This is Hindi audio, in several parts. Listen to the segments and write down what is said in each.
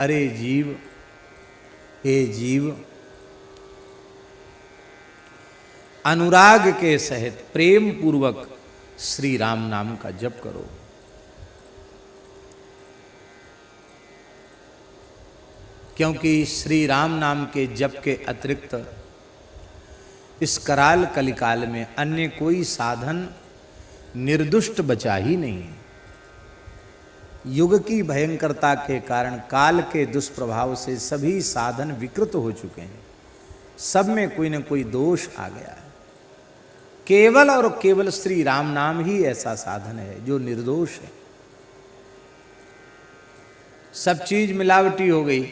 अरे जीव, हे जीव, अनुराग के सहित प्रेम पूर्वक श्री राम नाम का जप करो। क्योंकि श्री राम नाम के जप के अतिरिक्त इस कराल कलिकाल में अन्य कोई साधन निर्दुष्ट बचा ही नहीं है। युग की भयंकरता के कारण, काल के दुष्प्रभाव से सभी साधन विकृत हो चुके हैं। सब में कोई न कोई दोष आ गया है। केवल और केवल श्री राम नाम ही ऐसा साधन है जो निर्दोष है। सब चीज मिलावटी हो गई,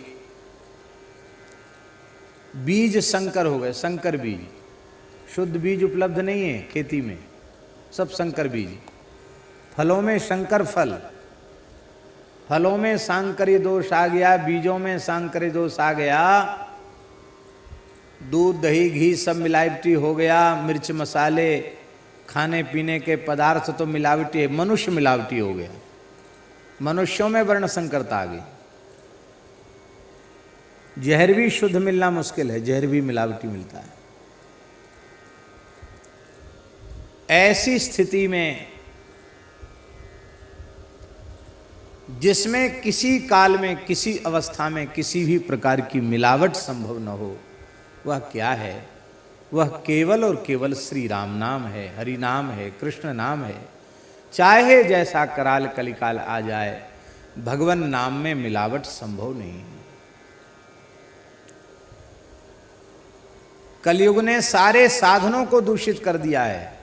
बीज संकर हो गए, संकर बीज। शुद्ध बीज उपलब्ध नहीं है खेती में, सब संकर बीज। फलों में संकर फल, फलों में सांकर्य दोष आ गया, बीजों में सांकर्य दोष आ गया, दूध दही घी सब मिलावटी हो गया, मिर्च मसाले खाने पीने के पदार्थ तो मिलावटी है, मनुष्य मिलावटी हो गया। मनुष्यों में वर्ण संकरता आ गई। जहर भी शुद्ध मिलना मुश्किल है, जहर भी मिलावटी मिलता है। ऐसी स्थिति में जिसमें किसी काल में, किसी अवस्था में किसी भी प्रकार की मिलावट संभव न हो, वह क्या है? वह केवल और केवल श्री राम नाम है, हरि नाम है, कृष्ण नाम है। चाहे जैसा कराल कलिकाल आ जाए, भगवान नाम में मिलावट संभव नहीं है। कलयुग ने सारे साधनों को दूषित कर दिया है,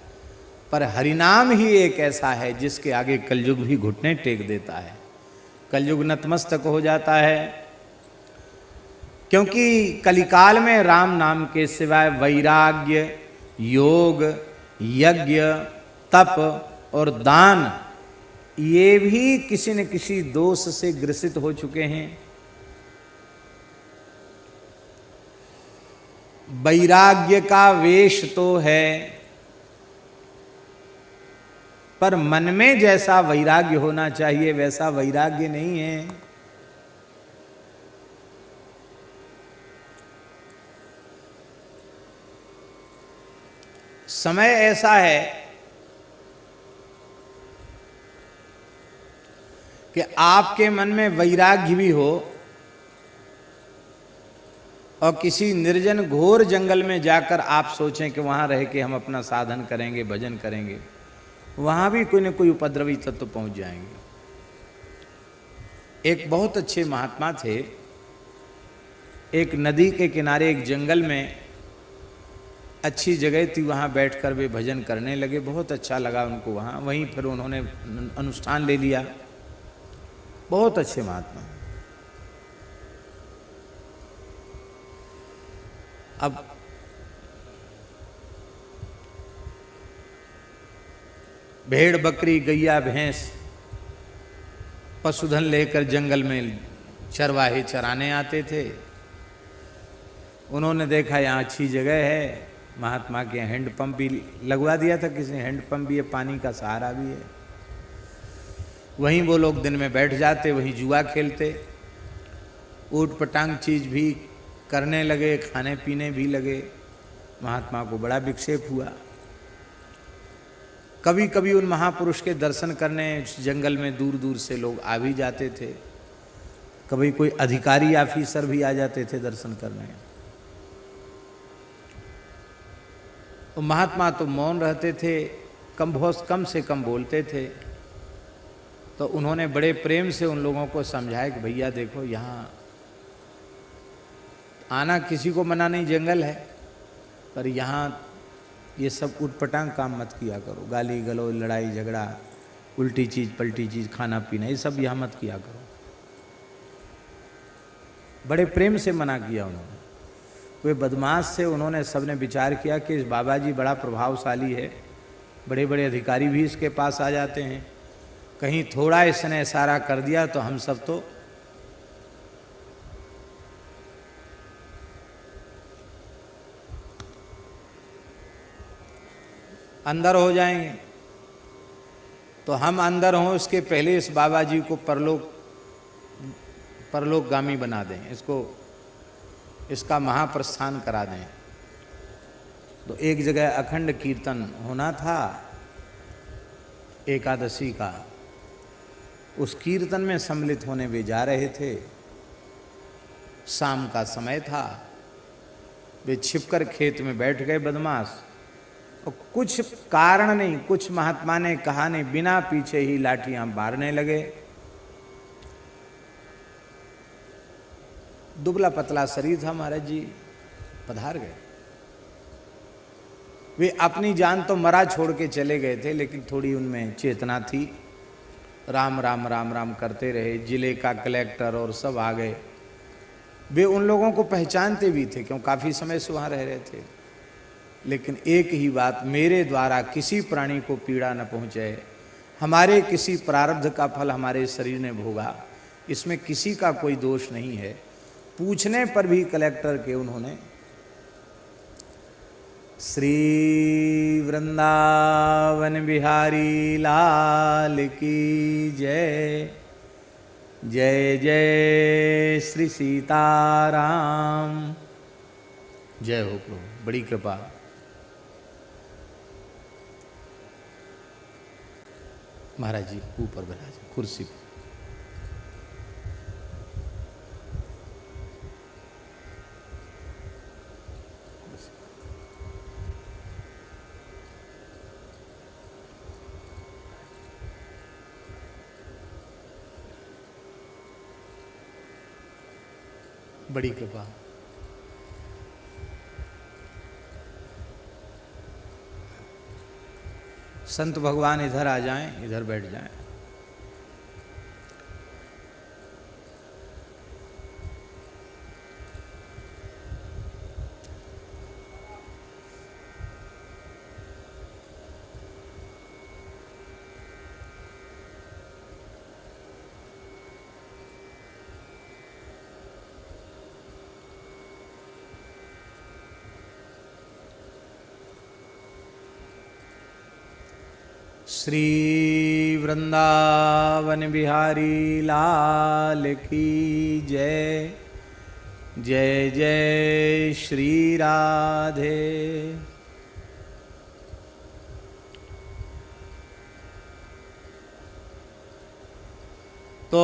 पर हरिनाम ही एक ऐसा है जिसके आगे कलयुग भी घुटने टेक देता है। कलयुग नतमस्तक हो जाता है, क्योंकि कलिकाल में राम नाम के सिवाय वैराग्य, योग, यज्ञ, तप और दान ये भी किसी न किसी दोष से ग्रसित हो चुके हैं। वैराग्य का वेश तो है, पर मन में जैसा वैराग्य होना चाहिए वैसा वैराग्य नहीं है। समय ऐसा है कि आपके मन में वैराग्य भी हो और किसी निर्जन घोर जंगल में जाकर आप सोचें कि वहां रह के हम अपना साधन करेंगे, भजन करेंगे, वहां भी कोई न कोई उपद्रवी तत्व पहुंच जाएंगे। एक बहुत अच्छे महात्मा थे, एक नदी के किनारे एक जंगल में अच्छी जगह थी, वहां बैठकर वे भजन करने लगे। बहुत अच्छा लगा उनको वहां, वहीं फिर उन्होंने अनुष्ठान ले लिया। बहुत अच्छे महात्मा। अब भेड़ बकरी गैया भैंस पशुधन लेकर जंगल में चरवाहे चराने आते थे। उन्होंने देखा यहाँ अच्छी जगह है, महात्मा के हैंडपंप भी लगवा दिया था किसी, हैंडपंप भी है, पानी का सहारा भी है। वहीं वो लोग दिन में बैठ जाते, वहीं जुआ खेलते, ऊट पटांग चीज भी करने लगे, खाने पीने भी लगे। महात्मा को बड़ा विक्षेप हुआ। कभी कभी उन महापुरुष के दर्शन करने जंगल में दूर दूर से लोग आ भी जाते थे, कभी कोई अधिकारी ऑफिसर भी आ जाते थे दर्शन करने। तो महात्मा तो मौन रहते थे, बहुत कम से कम बोलते थे। तो उन्होंने बड़े प्रेम से उन लोगों को समझाया कि भैया देखो, यहाँ आना किसी को मना नहीं, जंगल है, पर यहाँ ये सब उटपटांग काम मत किया करो। गाली गलौज, लड़ाई झगड़ा, उल्टी चीज पलटी चीज, खाना पीना, ये सब यहाँ मत किया करो। बड़े प्रेम से मना किया उन्होंने। वे बदमाश से उन्होंने सबने विचार किया कि इस बाबा जी बड़ा प्रभावशाली है, बड़े बड़े अधिकारी भी इसके पास आ जाते हैं, कहीं थोड़ा इसने इशारा कर दिया तो हम सब तो अंदर हो जाएंगे। तो हम अंदर हों इसके पहले इस बाबा जी को परलोकगामी बना दें, इसका महाप्रस्थान करा दें। तो एक जगह अखंड कीर्तन होना था एकादशी का, उस कीर्तन में सम्मिलित होने वे जा रहे थे। शाम का समय था, वे छिपकर खेत में बैठ गए बदमाश, और कुछ कारण नहीं, कुछ महात्मा ने कहा नहीं, बिना पीछे ही लाठियां मारने लगे। दुबला पतला शरीर था महाराज जी, पधार गए। वे अपनी जान तो मरा छोड़ के चले गए थे, लेकिन थोड़ी उनमें चेतना थी। राम राम राम राम करते रहे। जिले का कलेक्टर और सब आ गए। वे उन लोगों को पहचानते भी थे, क्यों काफ़ी समय से वहाँ रह रहे थे। लेकिन एक ही बात, मेरे द्वारा किसी प्राणी को पीड़ा न पहुँचे, हमारे किसी प्रारब्ध का फल हमारे शरीर ने भोगा, इसमें किसी का कोई दोष नहीं है। पूछने पर भी कलेक्टर के उन्होंने श्री वृंदावन बिहारी लाल की जय, जय जय श्री सीताराम। जय हो प्रभु, बड़ी कृपा। महाराज जी ऊपर विराजे कुर्सी पर। बड़ी कृपा। संत भगवान इधर आ जाएं, इधर बैठ जाएं। श्री वृंदावन बिहारी लाल की जय, जय जय श्री राधे। तो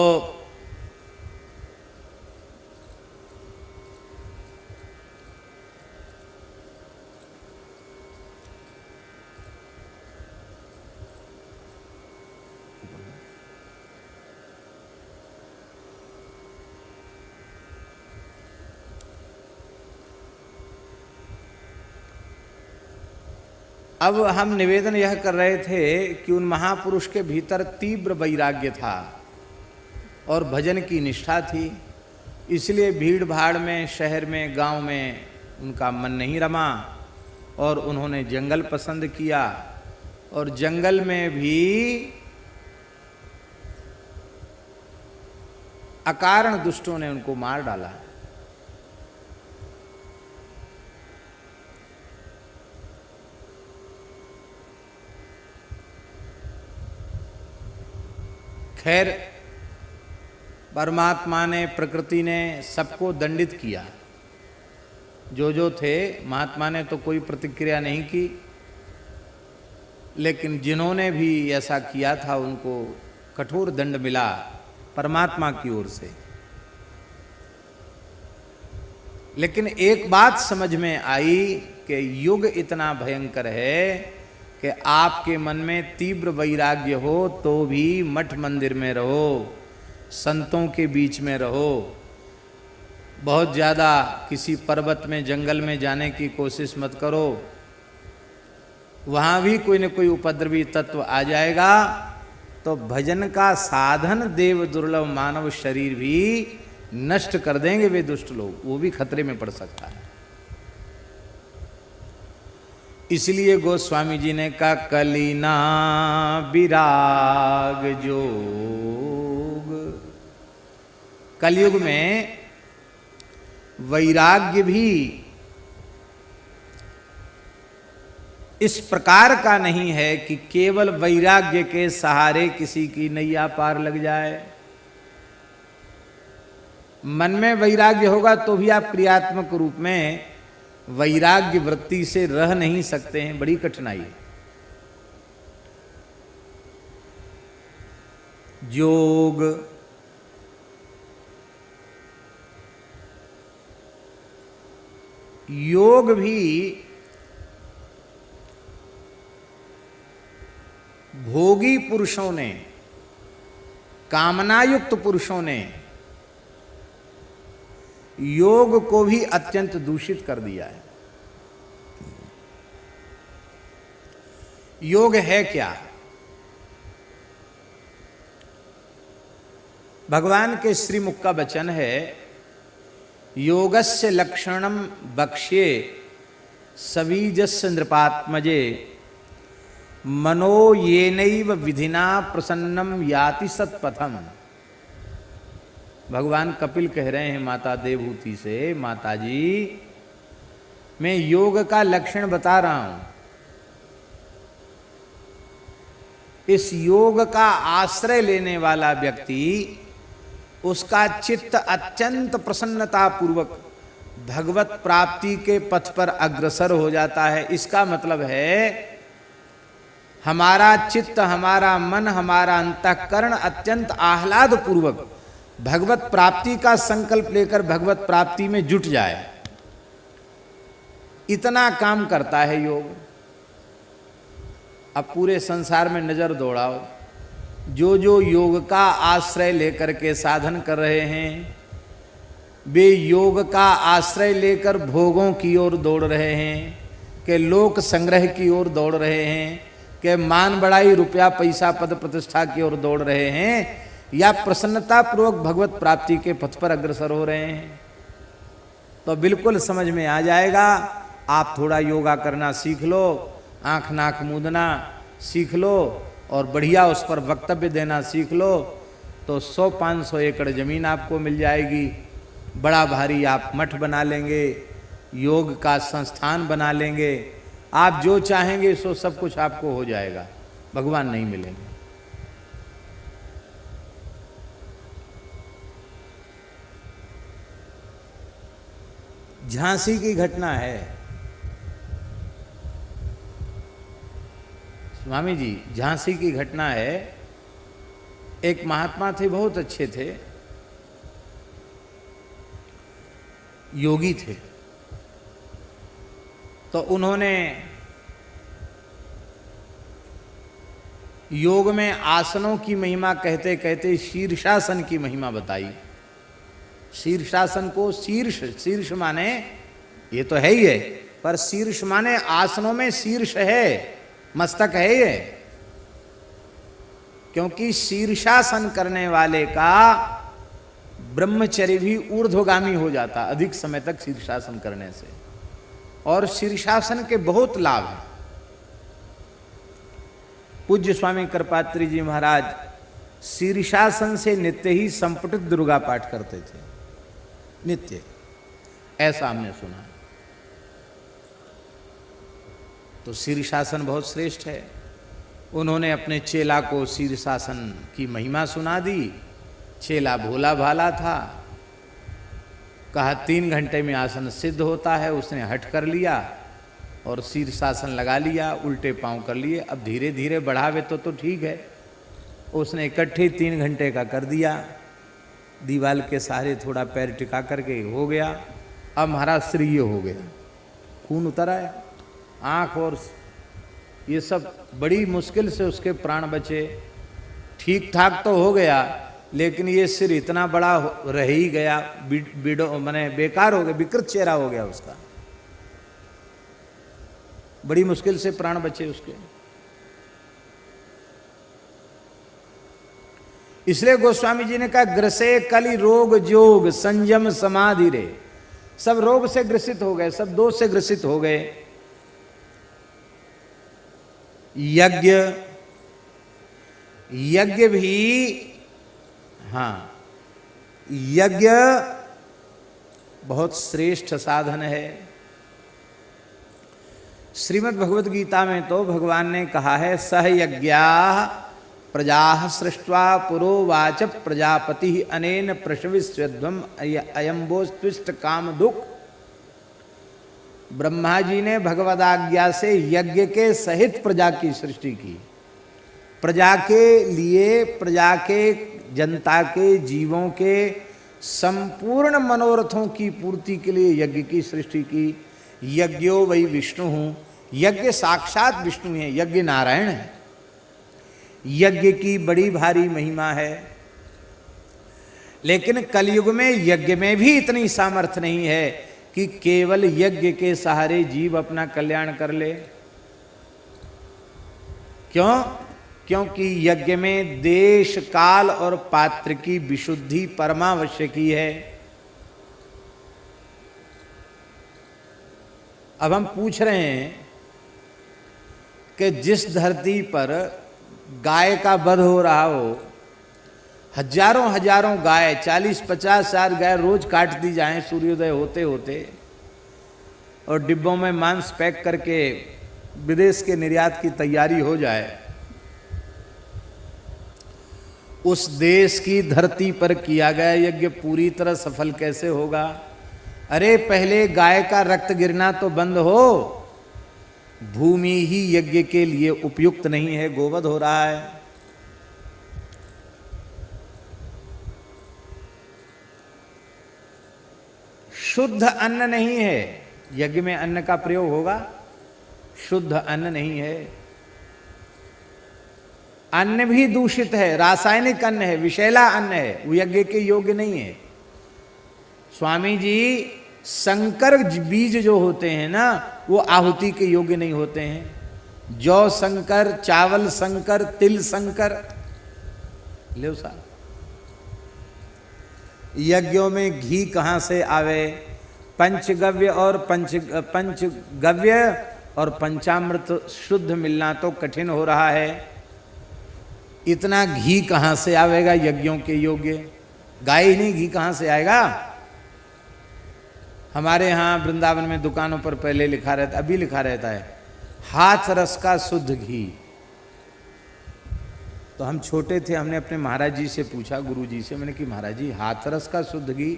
अब हम निवेदन यह कर रहे थे कि उन महापुरुष के भीतर तीव्र वैराग्य था और भजन की निष्ठा थी, इसलिए भीड़ भाड़ में, शहर में, गांव में उनका मन नहीं रमा और उन्होंने जंगल पसंद किया। और जंगल में भी अकारण दुष्टों ने उनको मार डाला। खैर, परमात्मा ने, प्रकृति ने सबको दंडित किया। जो थे, महात्मा ने तो कोई प्रतिक्रिया नहीं की, लेकिन जिन्होंने भी ऐसा किया था उनको कठोर दंड मिला परमात्मा की ओर से। लेकिन एक बात समझ में आई कि युग इतना भयंकर है कि आपके मन में तीव्र वैराग्य हो तो भी मठ मंदिर में रहो, संतों के बीच में रहो। बहुत ज़्यादा किसी पर्वत में, जंगल में जाने की कोशिश मत करो, वहाँ भी कोई न कोई उपद्रवी तत्व आ जाएगा। तो भजन का साधन देव दुर्लभ मानव शरीर भी नष्ट कर देंगे वे दुष्ट लोग, वो भी खतरे में पड़ सकता है। इसलिए गोस्वामी जी ने कहा कलिना विराग जोग। कलयुग में वैराग्य भी इस प्रकार का नहीं है कि केवल वैराग्य के सहारे किसी की नैया पार लग जाए। मन में वैराग्य होगा तो भी आप क्रियात्मक रूप में वैराग्य वृत्ति से रह नहीं सकते हैं, बड़ी कठिनाई है। योग योग भी भोगी पुरुषों ने, कामनायुक्त पुरुषों ने योग को भी अत्यंत दूषित कर दिया है। योग है क्या? भगवान के श्रीमुख का वचन है, योगस्य लक्षणम बक्ष्ये सवीजस्य नृपात्मजे मनो येनैव विधिना प्रसन्नम याति सत्पथम। भगवान कपिल कह रहे हैं माता देवहूति से, माता जी मैं योग का लक्षण बता रहा हूं। इस योग का आश्रय लेने वाला व्यक्ति, उसका चित्त अत्यंत प्रसन्नता पूर्वक भगवत प्राप्ति के पथ पर अग्रसर हो जाता है। इसका मतलब है हमारा चित्त, हमारा मन, हमारा अंतःकरण अत्यंत आह्लाद पूर्वक भगवत प्राप्ति का संकल्प लेकर भगवत प्राप्ति में जुट जाए। इतना काम करता है योग। अब पूरे संसार में नजर दौड़ाओ, जो जो योग का आश्रय लेकर के साधन कर रहे हैं, वे योग का आश्रय लेकर भोगों की ओर दौड़ रहे हैं, कि लोक संग्रह की ओर दौड़ रहे हैं, कि मान बढ़ाई, रुपया पैसा पद प्रतिष्ठा की ओर दौड़ रहे हैं, या प्रसन्नता पूर्वक भगवत प्राप्ति के पथ पर अग्रसर हो रहे हैं। तो बिल्कुल समझ में आ जाएगा। आप थोड़ा योगा करना सीख लो, आंख नाक मूंदना सीख लो और बढ़िया उस पर वक्तव्य देना सीख लो, तो 100-500 एकड़ जमीन आपको मिल जाएगी। बड़ा भारी आप मठ बना लेंगे, योग का संस्थान बना लेंगे, आप जो चाहेंगे सो सब कुछ आपको हो जाएगा, भगवान नहीं मिलेंगे। झांसी की घटना है स्वामी जी, झांसी की घटना है। एक महात्मा थे, बहुत अच्छे थे, योगी थे। तो उन्होंने योग में आसनों की महिमा कहते कहते शीर्षासन की महिमा बताई। शीर्षासन को शीर्ष माने ये तो है ही है, पर शीर्ष माने आसनों में शीर्ष है, मस्तक है ये। क्योंकि शीर्षासन करने वाले का ब्रह्मचर्य भी ऊर्ध्वगामी हो जाता अधिक समय तक शीर्षासन करने से। और शीर्षासन के बहुत लाभ हैं। पूज्य स्वामी कृपात्री जी महाराज शीर्षासन से नित्य ही संपुटित दुर्गा पाठ करते थे, नित्य, ऐसा हमने सुना। तो शीर्षासन बहुत श्रेष्ठ है। उन्होंने अपने चेला को शीर्षासन की महिमा सुना दी। चेला भोला भाला था, कहा 3 घंटे में आसन सिद्ध होता है। उसने हठ कर लिया और शीर्षासन लगा लिया, उल्टे पांव कर लिए। अब धीरे धीरे बढ़ावे तो ठीक है। उसने इकट्ठे 3 घंटे का कर दिया, दीवाल के सहारे थोड़ा पैर टिका करके हो गया। अब महाराज श्रीय हो गया, खून उतर आया, आँख और ये सब बड़ी मुश्किल से उसके प्राण बचे। ठीक ठाक तो हो गया, लेकिन ये सिर इतना बड़ा रह ही गया, माने बेकार हो गया, विकृत चेहरा हो गया उसका। बड़ी मुश्किल से प्राण बचे उसके। इसलिए गोस्वामी जी ने कहा, ग्रसे कलि रोग जोग संयम समाधि रे। सब रोग से ग्रसित हो गए, सब दोष से ग्रसित हो गए। यज्ञ भी, हाँ, यज्ञ बहुत श्रेष्ठ साधन है। श्रीमद् भगवद गीता में तो भगवान ने कहा है, सह यज्ञा प्रजा सृष्ट्वा पुरोवाच प्रजापति अनेन प्रशविष्यध्वम अयम्बोस्त्विष्ट काम दुख। ब्रह्मा जी ने भगवदाज्ञा से यज्ञ के सहित प्रजा की सृष्टि की। प्रजा के लिए, प्रजा के, जनता के, जीवों के संपूर्ण मनोरथों की पूर्ति के लिए यज्ञ की सृष्टि की। यज्ञो वही विष्णु हूं, यज्ञ साक्षात विष्णु है, यज्ञ नारायण है। यज्ञ की बड़ी भारी महिमा है, लेकिन कलयुग में यज्ञ में भी इतनी सामर्थ्य नहीं है कि केवल यज्ञ के सहारे जीव अपना कल्याण कर ले। क्यों? क्योंकि यज्ञ में देश, काल और पात्र की विशुद्धि परमावश्यकी है। अब हम पूछ रहे हैं कि जिस धरती पर गाय का वध हो रहा हो, हजारों हजारों गाय, 40-50 हजार गाय रोज काट दी जाएं सूर्योदय होते होते, और डिब्बों में मांस पैक करके विदेश के निर्यात की तैयारी हो जाए, उस देश की धरती पर किया गया यज्ञ पूरी तरह सफल कैसे होगा? अरे पहले गाय का रक्त गिरना तो बंद हो। भूमि ही यज्ञ के लिए उपयुक्त नहीं है, गोवध हो रहा है। शुद्ध अन्न नहीं है, यज्ञ में अन्न का प्रयोग होगा, शुद्ध अन्न नहीं है। अन्न भी दूषित है, रासायनिक अन्न है, विषैला अन्न है, वो यज्ञ के योग्य नहीं है। स्वामी जी, संकर बीज जो होते हैं ना, वो आहुति के योग्य नहीं होते हैं। जौ संकर, चावल संकर, तिल संकर, ले साहब। यज्ञों में घी कहाँ से आवे? पंचगव्य और पंचामृत शुद्ध मिलना तो कठिन हो रहा है। इतना घी कहाँ से आवेगा यज्ञों के योग्य? गाय ही नहीं, घी कहाँ से आएगा? हमारे यहाँ वृंदावन में दुकानों पर पहले लिखा रहता, अभी लिखा रहता है, हाथ रस का शुद्ध घी। तो हम छोटे थे, हमने अपने महाराज जी से पूछा, गुरु जी से, मैंने कि महाराज जी हाथ रस का शुद्ध घी,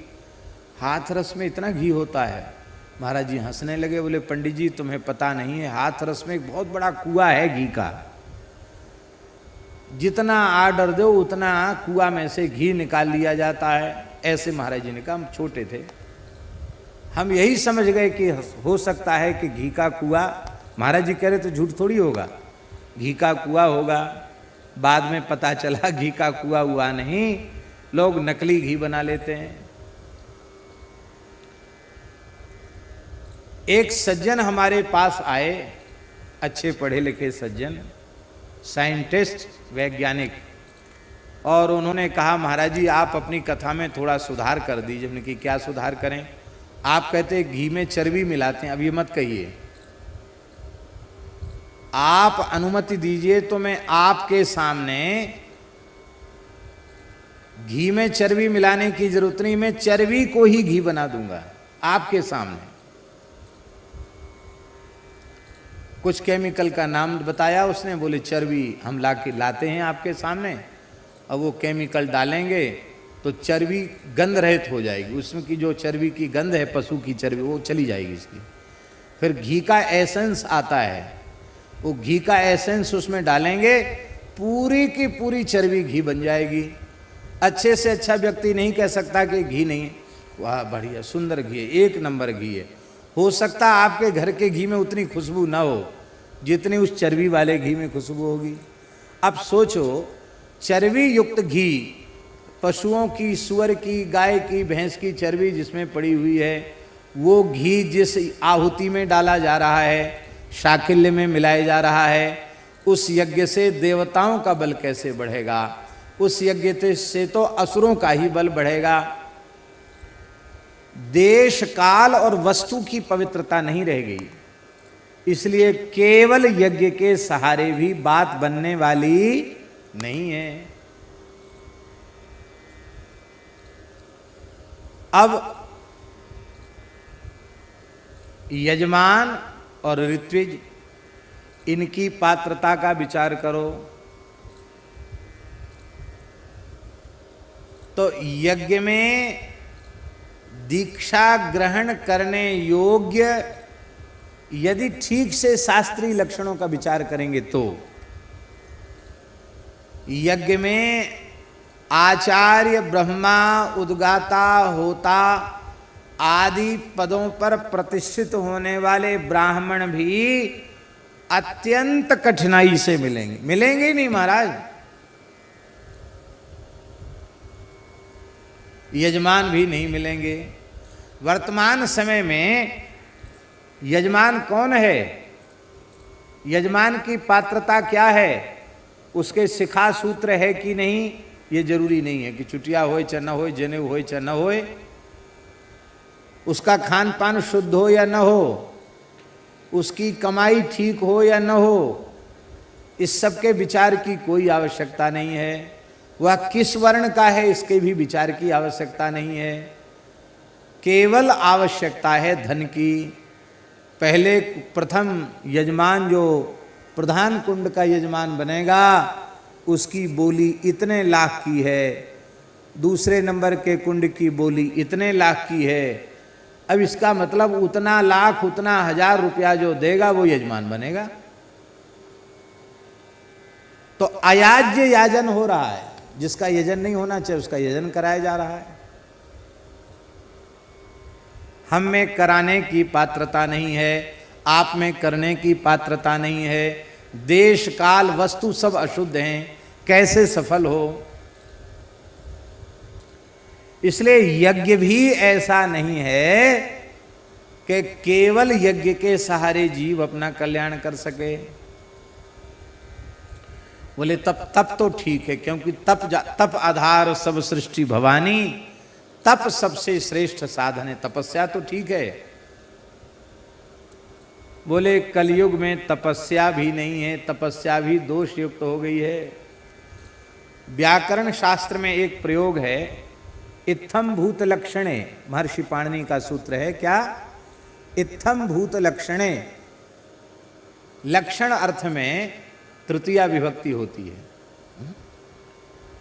हाथ रस में इतना घी होता है? महाराज जी हंसने लगे, बोले पंडित जी तुम्हें पता नहीं है, हाथ रस में एक बहुत बड़ा कुआं है घी का। जितना आर्डर दो उतना कुआं में से घी निकाल लिया जाता है। ऐसे महाराज जी ने कहा, हम छोटे थे, हम यही समझ गए कि हो सकता है कि घी का कुआं, महाराज जी कह रहे तो झूठ थोड़ी होगा, घी का कुआं होगा। बाद में पता चला घी का कुआं हुआ नहीं, लोग नकली घी बना लेते हैं। एक सज्जन हमारे पास आए, अच्छे पढ़े लिखे सज्जन, साइंटिस्ट, वैज्ञानिक, और उन्होंने कहा महाराज जी आप अपनी कथा में थोड़ा सुधार कर दीजिए। हमने कि क्या सुधार करें? आप कहते हैं घी में चर्बी मिलाते हैं। अब ये मत कहिए, आप अनुमति दीजिए तो मैं आपके सामने घी में चर्बी मिलाने की जरूरत नहीं, मैं चर्बी को ही घी बना दूंगा आपके सामने। कुछ केमिकल का नाम बताया उसने, बोले चर्बी हम लाते हैं आपके सामने, अब वो केमिकल डालेंगे तो चर्बी गंध रहित हो जाएगी, उसमें की जो चर्बी की गंध है, पशु की चर्बी, वो चली जाएगी इसकी। फिर घी का एसेंस आता है, वो घी का एसेंस उसमें डालेंगे, पूरी की पूरी चर्बी घी बन जाएगी। अच्छे से अच्छा व्यक्ति नहीं कह सकता कि घी नहीं है, वाह बढ़िया सुंदर घी है, एक नंबर घी है। हो सकता आपके घर के घी में उतनी खुशबू ना हो जितनी उस चर्बी वाले घी में खुशबू होगी। अब सोचो, चर्बी युक्त घी, पशुओं की, सुअर की, गाय की, भैंस की चर्बी जिसमें पड़ी हुई है, वो घी जिस आहुति में डाला जा रहा है, शाकिल्य में मिलाया जा रहा है, उस यज्ञ से देवताओं का बल कैसे बढ़ेगा? उस यज्ञ से तो असुरों का ही बल बढ़ेगा। देश, काल और वस्तु की पवित्रता नहीं रह गई। इसलिए केवल यज्ञ के सहारे भी बात बनने वाली नहीं है। अब यजमान और ऋत्विज, इनकी पात्रता का विचार करो। तो यज्ञ में दीक्षा ग्रहण करने योग्य यदि ठीक से शास्त्रीय लक्षणों का विचार करेंगे तो यज्ञ में आचार्य, ब्रह्मा, उद्गाता, होता आदि पदों पर प्रतिष्ठित होने वाले ब्राह्मण भी अत्यंत कठिनाई से मिलेंगे। मिलेंगे ही नहीं महाराज। यजमान भी नहीं मिलेंगे। वर्तमान समय में यजमान कौन है, यजमान की पात्रता क्या है, उसके शिखा सूत्र है कि नहीं, ये जरूरी नहीं है कि चुटिया होए चाहे न होए, जनेऊ होए चाहे न होए, उसका खान पान शुद्ध हो या न हो, उसकी कमाई ठीक हो या न हो, इस सब के विचार की कोई आवश्यकता नहीं है। वह किस वर्ण का है इसके भी विचार की आवश्यकता नहीं है। केवल आवश्यकता है धन की। पहले प्रथम यजमान जो प्रधान कुंड का यजमान बनेगा उसकी बोली इतने लाख की है, दूसरे नंबर के कुंड की बोली इतने लाख की है। अब इसका मतलब उतना लाख, उतना 1000 रुपया जो देगा वो यजमान बनेगा। तो अयाज्य याजन हो रहा है। जिसका यजन नहीं होना चाहिए उसका यजन कराया जा रहा है। हम में कराने की पात्रता नहीं है, आप में करने की पात्रता नहीं है। देश काल वस्तु सब अशुद्ध हैं, कैसे सफल हो। इसलिए यज्ञ भी ऐसा नहीं है कि केवल यज्ञ के सहारे जीव अपना कल्याण कर सके। बोले तप तो ठीक है, क्योंकि तप आधार सब सृष्टि भवानी, तप सबसे श्रेष्ठ साधन है। तपस्या तो ठीक है। बोले कलयुग में तपस्या भी नहीं है, तपस्या भी दोष युक्त हो गई है। व्याकरण शास्त्र में एक प्रयोग है, इत्थम भूत लक्षणे, महर्षि पाणिनि का सूत्र है। क्या? इत्थम भूत लक्षणे। लक्षण अर्थ में तृतीया विभक्ति होती है।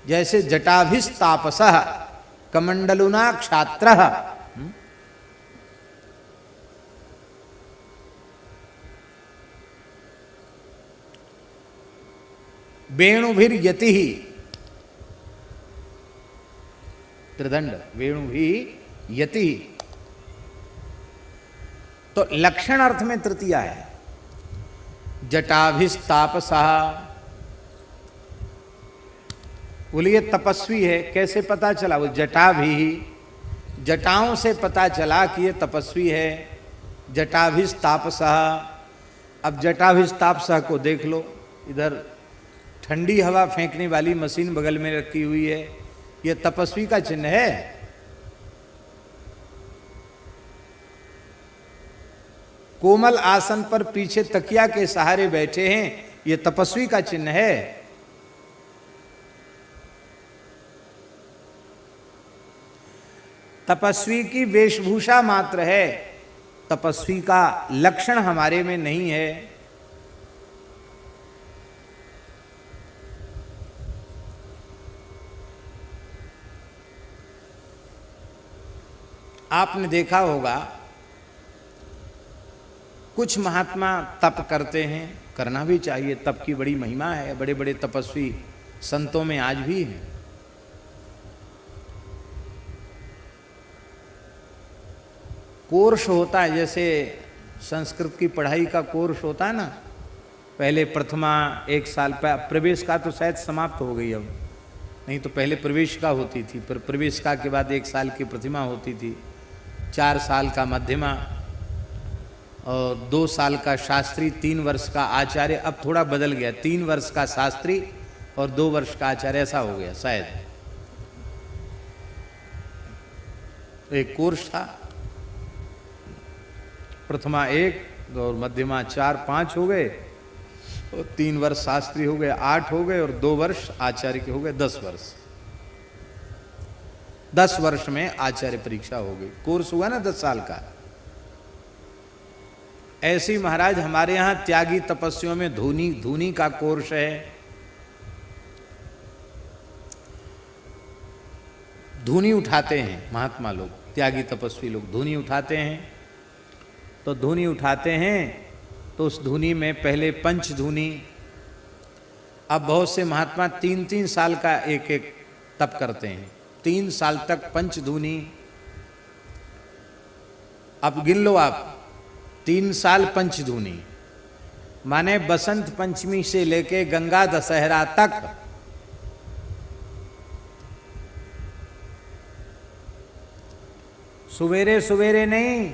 जैसे जटाभिस्तापसः कमंडलुना क्षात्रः, वेणुभिर्यतिः, त्रिदंड वेणुभिर्यतिः। तो लक्षण अर्थ में तृतीया है। जटाभिस्तापसः, बोलिए तपस्वी है, कैसे पता चला? वो जटा भी, जटाओं से पता चला कि ये तपस्वी है। जटाभिस्तापसः। अब जटाभिस्तापसः को देख लो, इधर ठंडी हवा फेंकने वाली मशीन बगल में रखी हुई है, ये तपस्वी का चिन्ह है। कोमल आसन पर पीछे तकिया के सहारे बैठे हैं, ये तपस्वी का चिन्ह है। तपस्वी की वेशभूषा मात्र है, तपस्वी का लक्षण हमारे में नहीं है। आपने देखा होगा कुछ महात्मा तप करते हैं, करना भी चाहिए, तप की बड़ी महिमा है। बड़े बड़े तपस्वी संतों में आज भी हैं। कोर्स होता है, जैसे संस्कृत की पढ़ाई का कोर्स होता है ना, पहले प्रथमा 1 साल, प्रवेश का तो शायद समाप्त हो गई अब, नहीं तो पहले प्रवेश का होती थी, फिर प्रवेश का के बाद 1 साल की प्रतिमा होती थी, 4 साल का मध्यमा और 2 साल का शास्त्री, 3 वर्ष का आचार्य। अब थोड़ा बदल गया, 3 वर्ष का शास्त्री और 2 वर्ष का आचार्य, ऐसा हो गया शायद। तो एक कोर्स था, प्रथमा 1 और मध्यमा 4, 5 हो गए, और 3 वर्ष शास्त्री हो गए, 8 हो गए, और 2 वर्ष आचार्य के हो गए 10 वर्ष। 10 वर्ष में आचार्य परीक्षा हो गई, कोर्स हुआ ना 10 साल का। ऐसी महाराज हमारे यहाँ त्यागी तपस्वियों में धूनी का कोर्स है। धूनी उठाते हैं महात्मा लोग, त्यागी तपस्वी लोग धूनी उठाते हैं। तो धूनी उठाते हैं तो उस धूनी में पहले पंच धूनी, अब बहुत से महात्मा 3-3 साल का एक एक तप करते हैं, 3 साल तक पंच धूनी। अब गिन लो आप, 3 साल पंच धूनी माने बसंत पंचमी से लेके गंगा दशहरा तक सवेरे सवेरे नहीं,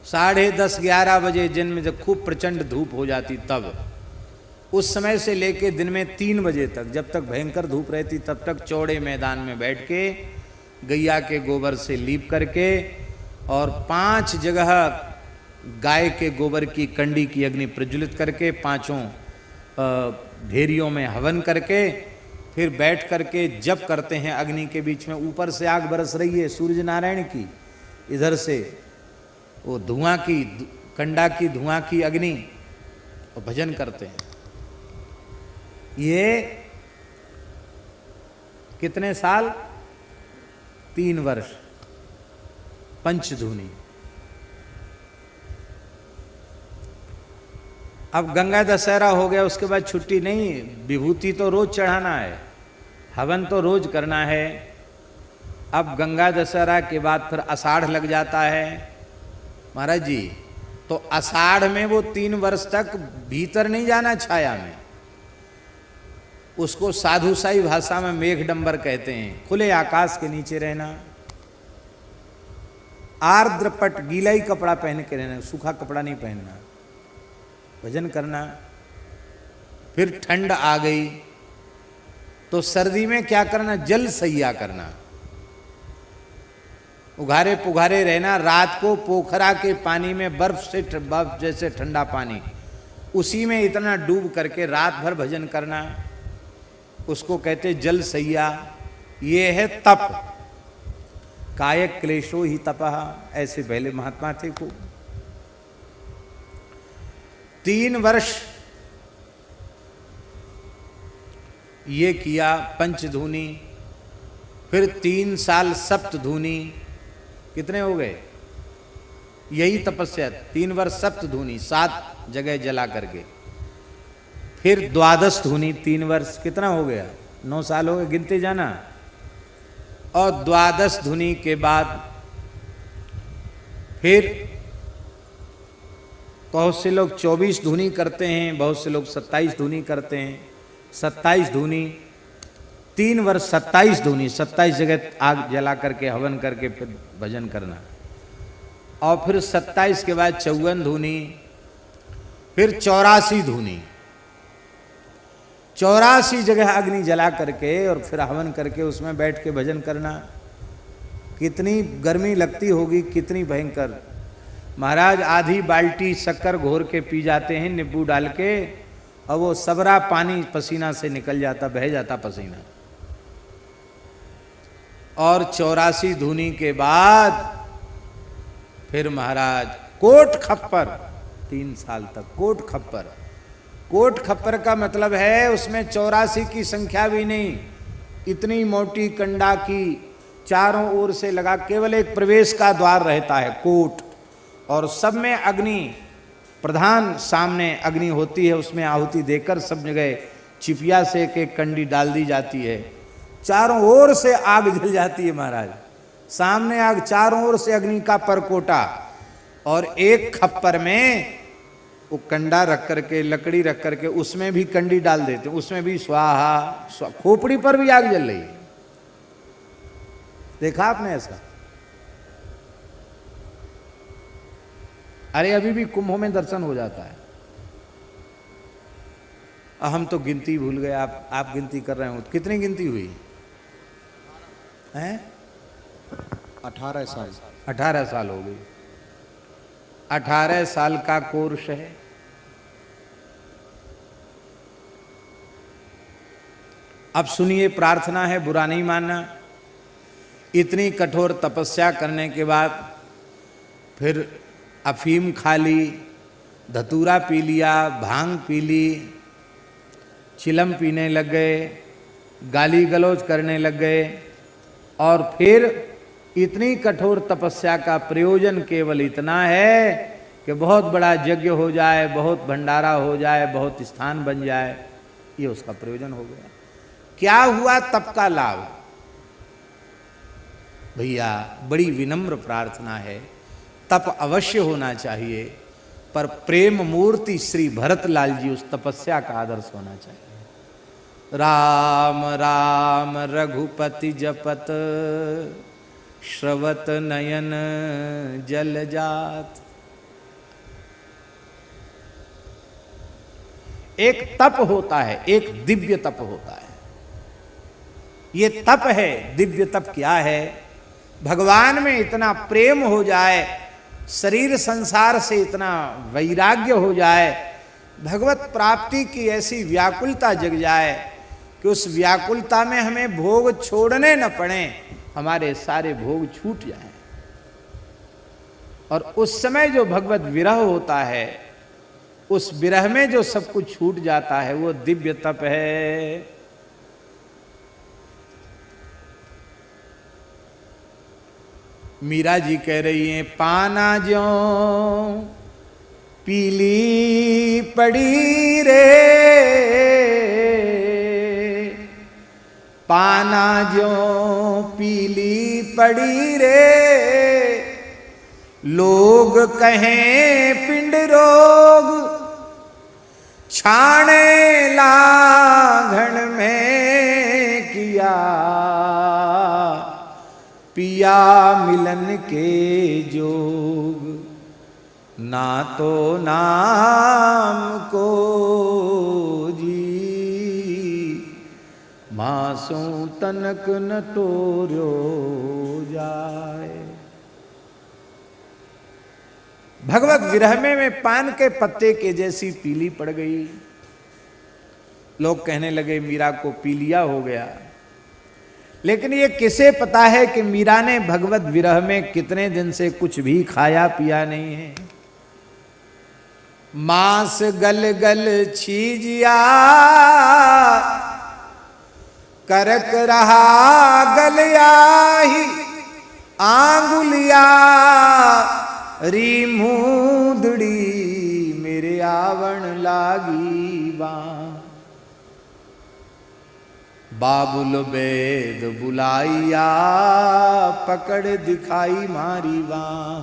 10:30-11 बजे दिन जब खूब प्रचंड धूप हो जाती तब, उस समय से लेके दिन में 3 बजे तक, जब तक भयंकर धूप रहती तब तक चौड़े मैदान में बैठ के गैया के गोबर से लीप करके और 5 जगह गाय के गोबर की कंडी की अग्नि प्रज्वलित करके 5 ढेरियों में हवन करके फिर बैठ करके जप करते हैं। अग्नि के बीच में ऊपर से आग बरस रही है सूर्य नारायण की, इधर से वो धुआं की, कंडा की धुआं की अग्नि, और भजन करते हैं। ये कितने साल? 3 वर्ष पंचधूनी। अब गंगा दशहरा हो गया, उसके बाद छुट्टी नहीं, विभूति तो रोज चढ़ाना है, हवन तो रोज करना है। अब गंगा दशहरा के बाद फिर आषाढ़ लग जाता है महाराज जी, तो आषाढ़ में वो 3 वर्ष तक भीतर नहीं जाना छाया में, उसको साधुसाई भाषा में मेघडंबर कहते हैं, खुले आकाश के नीचे रहना, आर्द्रपट गीला ही कपड़ा पहन के रहना, सूखा कपड़ा नहीं पहनना, भजन करना। फिर ठंड आ गई तो सर्दी में क्या करना? जल सैया करना, उघारे पुघारे रहना। रात को पोखरा के पानी में बर्फ जैसे ठंडा पानी, उसी में इतना डूब करके रात भर भजन करना, उसको कहते जल सैया। ये है तप, कायक क्लेशो ही तपः, ऐसे पहले महात्मा थे खूब। 3 वर्ष ये किया पंचधूनी, फिर 3 साल सप्तधूनी। कितने हो गए? यही तपस्या, 3 वर्ष सप्तधूनी, 7 जगह जला करके। फिर 12 धूनी 3 वर्ष, कितना हो गया? 9 साल हो गए, गिनते जाना। और 12 धूनी के बाद फिर बहुत से लोग 24 धूनी करते हैं, बहुत से लोग 27 धूनी करते हैं। 27 धूनी, 3 वर्ष 27 धूनी, 27 जगह आग जला करके हवन करके फिर भजन करना। और फिर 27 के बाद 54 धूनी, फिर 84 धूनी, 84 जगह अग्नि जला करके और फिर हवन करके उसमें बैठ के भजन करना। कितनी गर्मी लगती होगी, कितनी भयंकर। महाराज आधी बाल्टी शक्कर घोर के पी जाते हैं नींबू डाल के, और वो सबरा पानी पसीना से निकल जाता, बह जाता पसीना। और 84 धूनी के बाद फिर महाराज कोट खप्पर, 3 साल तक कोट खप्पर। कोट खप्पर का मतलब है उसमें 84 की संख्या भी नहीं, इतनी मोटी कंडा की चारों ओर से लगा, केवल एक प्रवेश का द्वार रहता है कोट, और सब में अग्नि, प्रधान सामने अग्नि होती है, उसमें आहुति देकर सब जगह चिपिया से एक कंडी डाल दी जाती है, चारों ओर से आग जल जाती है महाराज। सामने आग, चारों ओर से अग्नि का परकोटा, और एक खप्पर में वो कंडा रख करके, लकड़ी रख करके उसमें भी कंडी डाल देते, उसमें भी स्वाहा, खोपड़ी पर भी आग जल रही है। देखा आपने ऐसा? अरे अभी भी कुंभों में दर्शन हो जाता है। हम तो गिनती भूल गए, आप गिनती कर रहे हो, कितनी गिनती हुई है? 18 साल। 18 साल हो गई। 18 साल का कोर्स है। अब सुनिए, प्रार्थना है, बुरा नहीं मानना। इतनी कठोर तपस्या करने के बाद फिर अफीम खा ली, धतूरा पी लिया, भांग पी ली, चिलम पीने लग गए, गाली गलौज करने लग गए, और फिर इतनी कठोर तपस्या का प्रयोजन केवल इतना है कि बहुत बड़ा यज्ञ हो जाए, बहुत भंडारा हो जाए, बहुत स्थान बन जाए, ये उसका प्रयोजन हो गया। क्या हुआ तप का लाभ? भैया बड़ी विनम्र प्रार्थना है, तप अवश्य होना चाहिए, पर प्रेम मूर्ति श्री भरतलाल जी उस तपस्या का आदर्श होना चाहिए। राम राम रघुपति जपत, श्रवत नयन जल जात। एक तप होता है, एक दिव्य तप होता है। ये तप है, दिव्य तप क्या है? भगवान में इतना प्रेम हो जाए, शरीर संसार से इतना वैराग्य हो जाए, भगवत प्राप्ति की ऐसी व्याकुलता जग जाए कि उस व्याकुलता में हमें भोग छोड़ने न पड़े, हमारे सारे भोग छूट जाएं। और उस समय जो भगवत विरह होता है, उस विरह में जो सब कुछ छूट जाता है, वो दिव्य तप है। मीरा जी कह रही हैं, पाना ज्यों पीली पड़ी रे, पाना ज्यों पीली पड़ी रे, लोग कहें पिंड रोग, छाणे लाघण में किया, पिया मिलन के जोग, ना तो नाम को जी, मासों तनक न तोरो जाए। भगवत विरह में पान के पत्ते के जैसी पीली पड़ गई। लोग कहने लगे मीरा को पीलिया हो गया। लेकिन ये किसे पता है कि मीरा ने भगवत विरह में कितने दिन से कुछ भी खाया पिया नहीं है। मांस गल गल छीजिया, करक रहा गलिया ही आंगुलिया, री मूदड़ी मेरे आवण लागी बां, बाबुल बेद बुलाइया, पकड़ दिखाई मारी बां,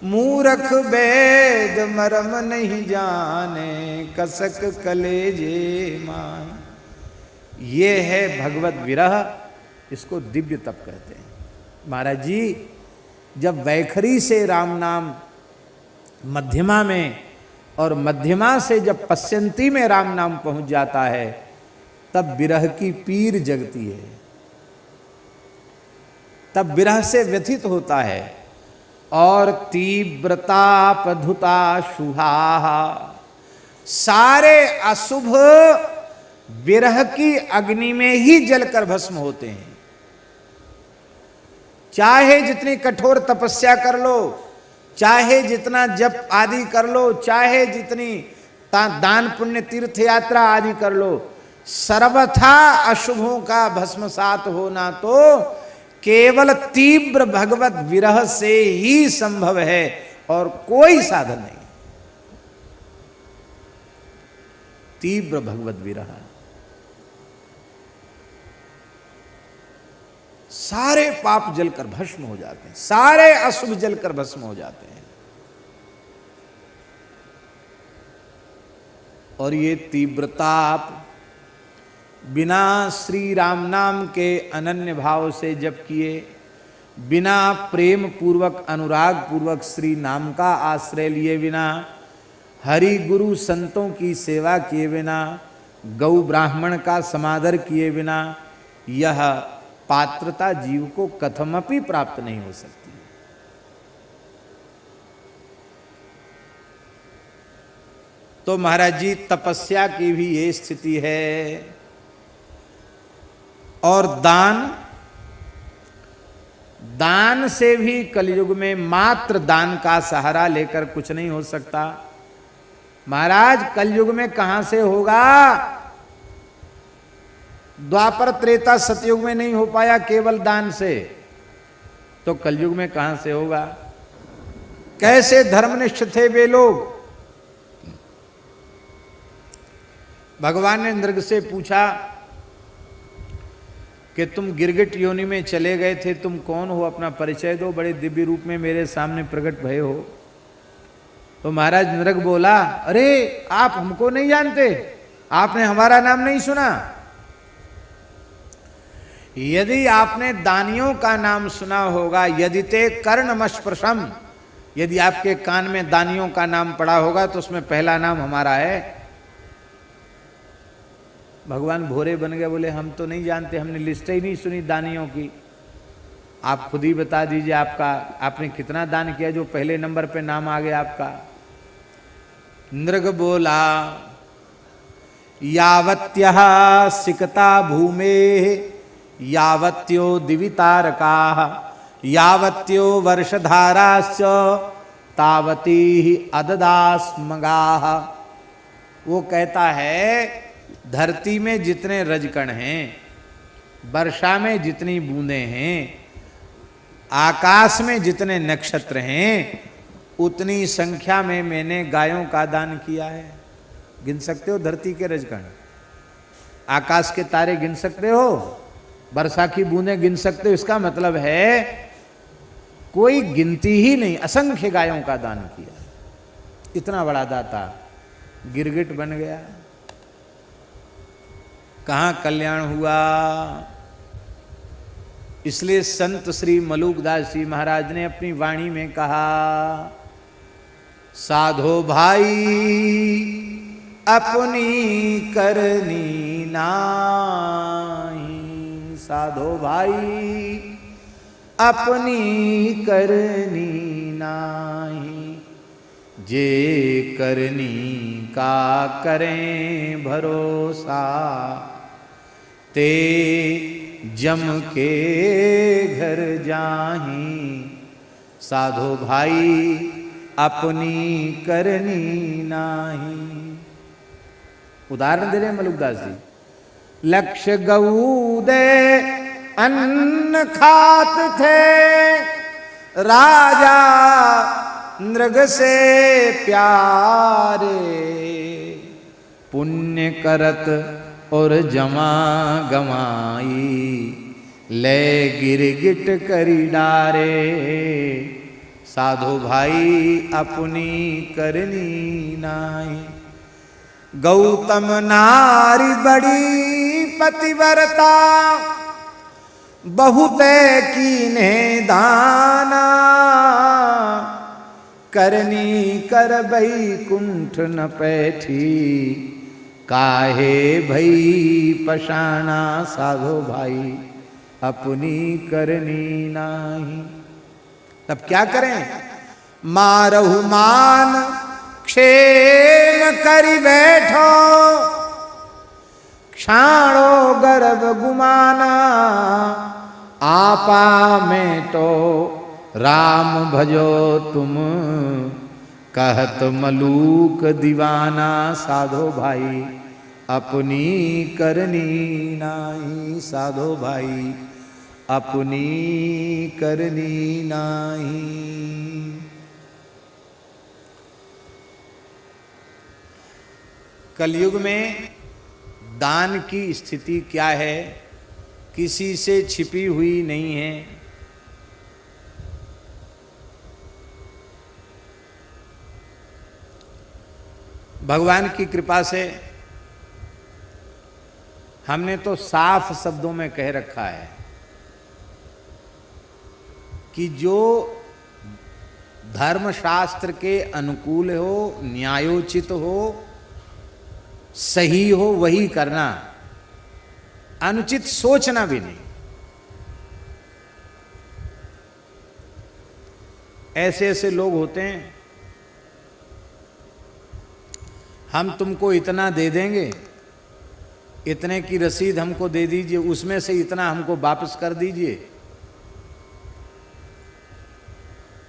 मूरख बेद मरम नहीं जाने, कसक कलेजे मान। ये है भगवत विरह, इसको दिव्य तप कहते हैं। महाराज जी जब वैखरी से राम नाम मध्यमा में, और मध्यमा से जब पश्यंती में राम नाम पहुंच जाता है, तब विरह की पीर जगती है, तब विरह से व्यथित होता है। और तीव्रताप धुता शुहा, सारे अशुभ विरह की अग्नि में ही जलकर भस्म होते हैं। चाहे जितनी कठोर तपस्या कर लो, चाहे जितना जप आदि कर लो, चाहे जितनी दान पुण्य तीर्थ यात्रा आदि कर लो, सर्वथा अशुभों का भस्मसात होना तो केवल तीव्र भगवत विरह से ही संभव है, और कोई साधन नहीं। तीव्र भगवत विरह, सारे पाप जलकर भस्म हो जाते हैं, सारे अशुभ जलकर भस्म हो जाते हैं। और ये तीव्रताप बिना श्री राम नाम के अनन्य भाव से जप किए, बिना प्रेम पूर्वक अनुराग पूर्वक श्री नाम का आश्रय लिए बिना, हरि गुरु संतों की सेवा किए बिना, गौ ब्राह्मण का समादर किए बिना, यह पात्रता जीव को कथमपि प्राप्त नहीं हो सकती। तो महाराज जी तपस्या की भी ये स्थिति है। और दान से भी कलयुग में मात्र दान का सहारा लेकर कुछ नहीं हो सकता। महाराज कलयुग में कहां से होगा? द्वापर त्रेता सतयुग में नहीं हो पाया केवल दान से, तो कलयुग में कहां से होगा? कैसे धर्मनिष्ठ थे वे लोग? भगवान ने नृग से पूछा कि तुम गिरगिट योनि में चले गए थे, तुम कौन हो, अपना परिचय दो, बड़े दिव्य रूप में मेरे सामने प्रकट भय हो। तो महाराज नृग बोला, अरे आप हमको नहीं जानते, आपने हमारा नाम नहीं सुना। यदि आपने दानियों का नाम सुना होगा, यदि ते कर्णमस्पृशम, यदि आपके कान में दानियों का नाम पड़ा होगा तो उसमें पहला नाम हमारा है। भगवान भोरे बन गए, बोले हम तो नहीं जानते, हमने लिस्ट ही नहीं सुनी दानियों की, आप खुद ही बता दीजिए आपका, आपने कितना दान किया जो पहले नंबर पे नाम आ गया आपका। नृग बोला, यावत्यः सिकता भूमे यावत्यो दिवितारकाः यावत्यो वर्षधाराश्च तावती ही अददास्मगाः। वो कहता है धरती में जितने रजकण हैं, वर्षा में जितनी बूंदें हैं, आकाश में जितने नक्षत्र हैं, उतनी संख्या में मैंने गायों का दान किया है। गिन सकते हो धरती के रजकण? आकाश के तारे गिन सकते हो? वर्षा की बूंदें गिन सकते हो? इसका मतलब है कोई गिनती ही नहीं, असंख्य गायों का दान किया। इतना बड़ा दाता गिरगिट बन गया, कहां कल्याण हुआ। इसलिए संत श्री मलूकदास जी महाराज ने अपनी वाणी में कहा, साधो भाई अपनी करनी नाही, साधो भाई अपनी करनी नाही, जे करनी का करें भरोसा, ते जम के घर जाहीं, साधो भाई अपनी करनी नाही। उदाहरण दे रहे हैं मलुकदास जी। लक्ष्य गऊ दे अन्न खात थे, राजा नृग से प्यारे, पुण्य करत और जमा गमाई, ले गिरगिट करी डारे, साधो भाई अपनी करनी नाई। गौतम नारी बड़ी पतिव्रता, बहुते कीने दाना, करनी कर भई कुंठ न पैठी, काहे भई पशाना, साधो भाई अपनी करनी नाही। तब क्या करें? मारहु मान क्षेम करी बैठो, क्षाणो गर्भ गुमाना, आपा में तो राम भजो तुम, कहत मलूक दीवाना, साधो भाई अपनी करनी नाही, साधो भाई अपनी करनी नाही। कलयुग में दान की स्थिति क्या है? किसी से छिपी हुई नहीं है। भगवान की कृपा से हमने तो साफ शब्दों में कह रखा है कि जो धर्मशास्त्र के अनुकूल हो, न्यायोचित हो, सही हो, वही करना, अनुचित सोचना भी नहीं। ऐसे ऐसे लोग होते हैं, हम तुमको इतना दे देंगे, इतने की रसीद हमको दे दीजिए, उसमें से इतना हमको वापस कर दीजिए,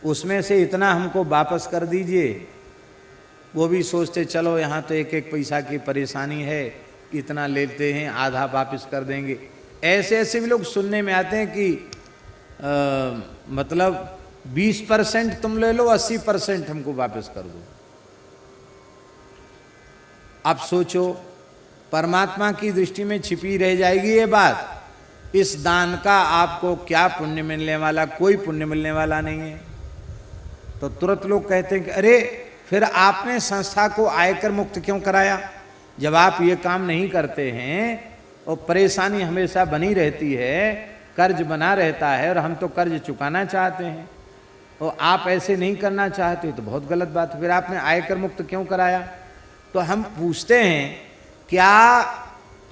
उसमें से इतना हमको वापस कर दीजिए। वो भी सोचते चलो यहाँ तो एक एक पैसा की परेशानी है, इतना लेते हैं आधा वापस कर देंगे। ऐसे ऐसे भी लोग सुनने में आते हैं कि मतलब 20% तुम ले लो, 80% हमको वापस कर दो। अब सोचो, परमात्मा की दृष्टि में छिपी रह जाएगी ये बात। इस दान का आपको क्या पुण्य मिलने वाला? कोई पुण्य मिलने वाला नहीं है। तो तुरंत लोग कहते हैं कि अरे फिर आपने संस्था को आयकर मुक्त क्यों कराया? जब आप ये काम नहीं करते हैं और परेशानी हमेशा बनी रहती है, कर्ज बना रहता है और हम तो कर्ज चुकाना चाहते हैं और आप ऐसे नहीं करना चाहते, तो बहुत गलत बात। फिर आपने आयकर मुक्त क्यों कराया? तो हम पूछते हैं, क्या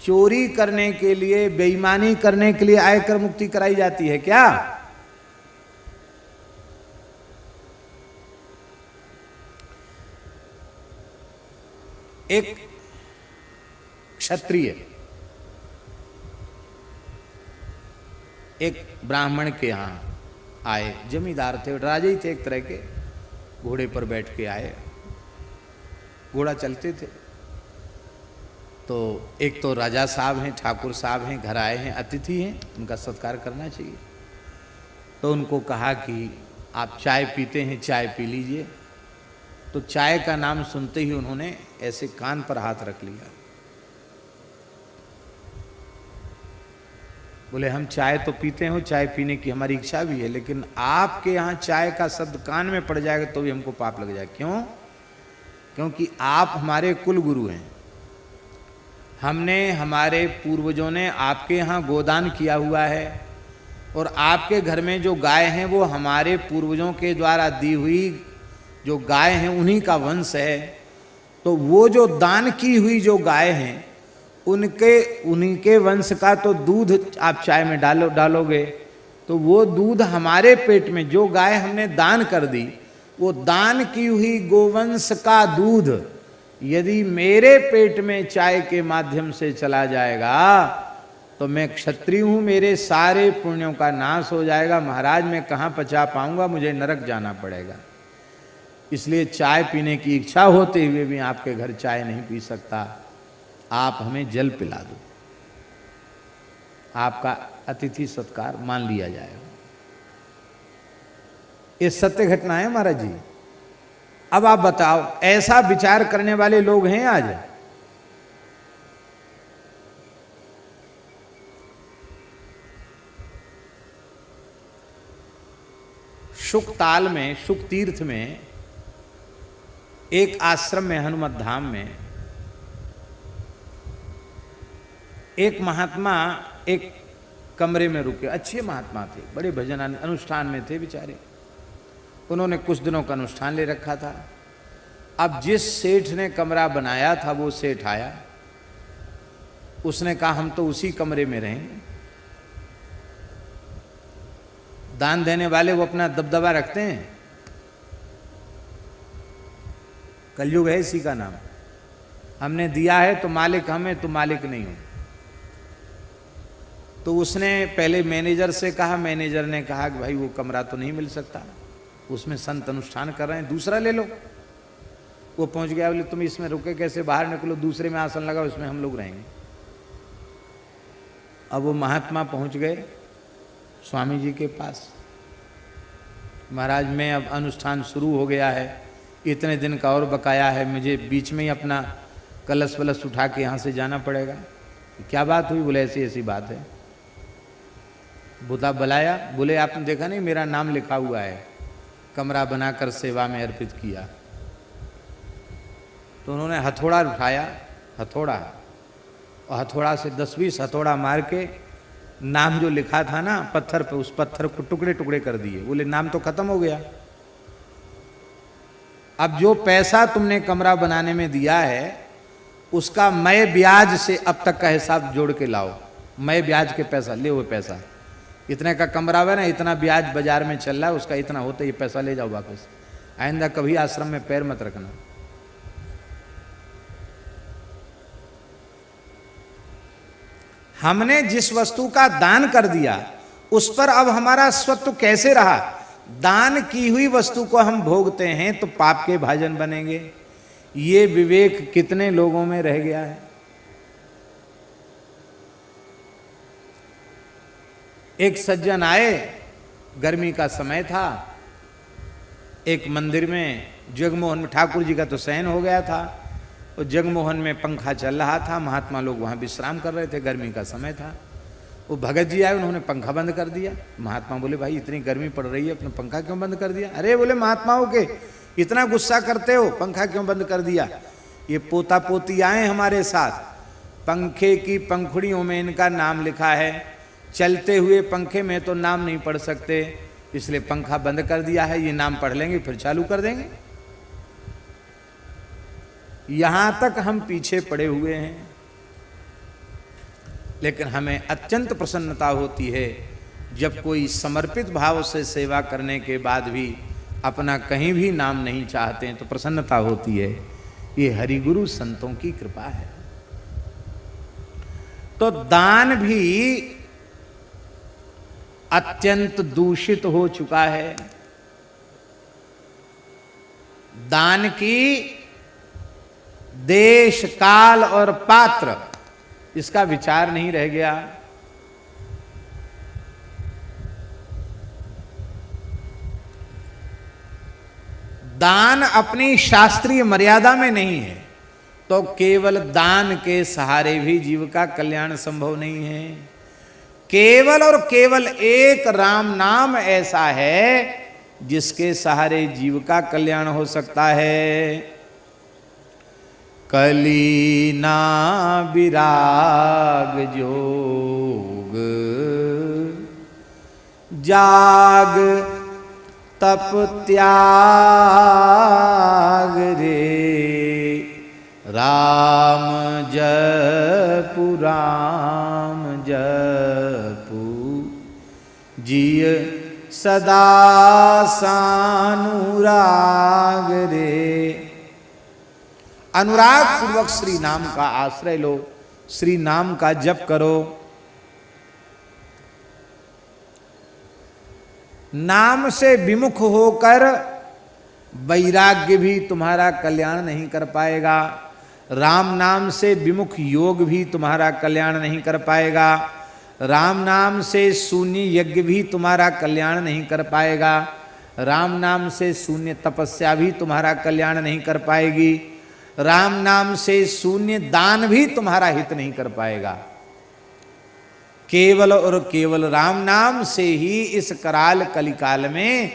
चोरी करने के लिए, बेईमानी करने के लिए आयकर मुक्ति कराई जाती है क्या? एक क्षत्रिय एक ब्राह्मण के यहां आए, जमींदार थे, राजा ही थे एक तरह के, घोड़े पर बैठ के आए, घोड़ा चलते थे। तो एक तो राजा साहब हैं, ठाकुर साहब हैं, घर आए हैं, अतिथि हैं, उनका सत्कार करना चाहिए। तो उनको कहा कि आप चाय पीते हैं, चाय पी लीजिए। तो चाय का नाम सुनते ही उन्होंने ऐसे कान पर हाथ रख लिया। बोले हम चाय तो पीते हो, चाय पीने की हमारी इच्छा भी है, लेकिन आपके यहाँ चाय का शब्द कान में पड़ जाएगा तो भी हमको पाप लग जाएगा। क्यों? क्योंकि आप हमारे कुल गुरु हैं। हमने, हमारे पूर्वजों ने आपके यहाँ गोदान किया हुआ है और आपके घर में जो गाय हैं वो हमारे पूर्वजों के द्वारा दी हुई जो गाय हैं उन्हीं का वंश है। तो वो जो दान की हुई जो गाय हैं उन्हीं के वंश का तो दूध आप चाय में डालोगे तो वो दूध हमारे पेट में, जो गाय हमने दान कर दी, वो दान की हुई गोवंश का दूध यदि मेरे पेट में चाय के माध्यम से चला जाएगा तो मैं क्षत्रिय हूं, मेरे सारे पुण्यों का नाश हो जाएगा। महाराज मैं कहाँ पचा पाऊंगा, मुझे नरक जाना पड़ेगा। इसलिए चाय पीने की इच्छा होते हुए भी आपके घर चाय नहीं पी सकता। आप हमें जल पिला दो, आपका अतिथि सत्कार मान लिया जाएगा। ये सत्य घटना है महाराज जी। अब आप बताओ, ऐसा विचार करने वाले लोग हैं आज? शुकताल में, शुक तीर्थ में, एक आश्रम में, हनुमत धाम में, एक महात्मा एक कमरे में रुके। अच्छे महात्मा थे, बड़े भजन अनुष्ठान में थे बेचारे। उन्होंने कुछ दिनों का अनुष्ठान ले रखा था। अब जिस सेठ ने कमरा बनाया था वो सेठ आया, उसने कहा हम तो उसी कमरे में रहेंगे। दान देने वाले वो अपना दबदबा रखते हैं, कलयुग है इसी का नाम। हमने दिया है तो मालिक हम हैं, तो मालिक नहीं हो। तो उसने पहले मैनेजर से कहा, मैनेजर ने कहा कि भाई वो कमरा तो नहीं मिल सकता, उसमें संत अनुष्ठान कर रहे हैं, दूसरा ले लो। वो पहुंच गया, बोले तुम इसमें रुके कैसे, बाहर निकलो, दूसरे में आसन लगाओ, इसमें हम लोग रहेंगे। अब वो महात्मा पहुंच गए स्वामी जी के पास। महाराज मैं अब अनुष्ठान शुरू हो गया है, इतने दिन का और बकाया है, मुझे बीच में ही अपना कलश वलश उठा के यहाँ से जाना पड़ेगा। क्या बात हुई? बोले ऐसी ऐसी बात है। बुता बुलाया, बोले आपने देखा नहीं मेरा नाम लिखा हुआ है, कमरा बनाकर सेवा में अर्पित किया। तो उन्होंने हथौड़ा उठाया, हथौड़ा, और हथौड़ा से 10-20 हथौड़ा मार के नाम जो लिखा था ना पत्थर पे, उस पत्थर को टुकड़े टुकड़े कर दिए। बोले नाम तो खत्म हो गया। अब जो पैसा तुमने कमरा बनाने में दिया है उसका मैं ब्याज से अब तक का हिसाब जोड़ के लाओ। मैं ब्याज के पैसा ले, वो पैसा इतने का कमरा है ना, इतना ब्याज बाजार में चल रहा है, उसका इतना होता है, ये पैसा ले जाओ वापस। आइंदा कभी आश्रम में पैर मत रखना। हमने जिस वस्तु का दान कर दिया उस पर अब हमारा स्वत्व कैसे रहा? दान की हुई वस्तु को हम भोगते हैं तो पाप के भाजन बनेंगे। ये विवेक कितने लोगों में रह गया है? एक सज्जन आए, गर्मी का समय था, एक मंदिर में जगमोहन में, ठाकुर जी का तो शयन हो गया था, और जगमोहन में पंखा चल रहा था, महात्मा लोग वहाँ विश्राम कर रहे थे, गर्मी का समय था। वो भगत जी आए, उन्होंने पंखा बंद कर दिया। महात्मा बोले भाई इतनी गर्मी पड़ रही है, अपने पंखा क्यों बंद कर दिया? अरे बोले महात्माओं के इतना गुस्सा करते हो, पंखा क्यों बंद कर दिया? ये पोता पोती आए हमारे साथ, पंखे की पंखुड़ियों में इनका नाम लिखा है, चलते हुए पंखे में तो नाम नहीं पढ़ सकते, इसलिए पंखा बंद कर दिया है, ये नाम पढ़ लेंगे फिर चालू कर देंगे। यहां तक हम पीछे पड़े हुए हैं, लेकिन हमें अत्यंत प्रसन्नता होती है जब कोई समर्पित भाव से सेवा करने के बाद भी अपना कहीं भी नाम नहीं चाहते हैं, तो प्रसन्नता होती है। ये हरिगुरु संतों की कृपा है। तो दान भी अत्यंत दूषित हो चुका है। दान की देश, काल और पात्र, इसका विचार नहीं रह गया। दान अपनी शास्त्रीय मर्यादा में नहीं है, तो केवल दान के सहारे भी जीव का कल्याण संभव नहीं है। केवल और केवल एक राम नाम ऐसा है जिसके सहारे जीव का कल्याण हो सकता है। कलीना विराग जोग जाग तप त्याग रे, राम जपु जिय सदा सानुराग रे। अनुराग पूर्वक श्री नाम का आश्रय लो, श्री नाम का जप करो। नाम से विमुख होकर वैराग्य भी तुम्हारा कल्याण नहीं कर पाएगा। राम नाम से विमुख योग भी तुम्हारा कल्याण नहीं कर पाएगा। राम नाम से शून्य यज्ञ भी तुम्हारा कल्याण नहीं कर पाएगा। राम नाम से शून्य तपस्या भी तुम्हारा कल्याण नहीं कर पाएगी। राम नाम से शून्य दान भी तुम्हारा हित नहीं कर पाएगा। केवल और केवल राम नाम से ही इस कराल कलिकाल में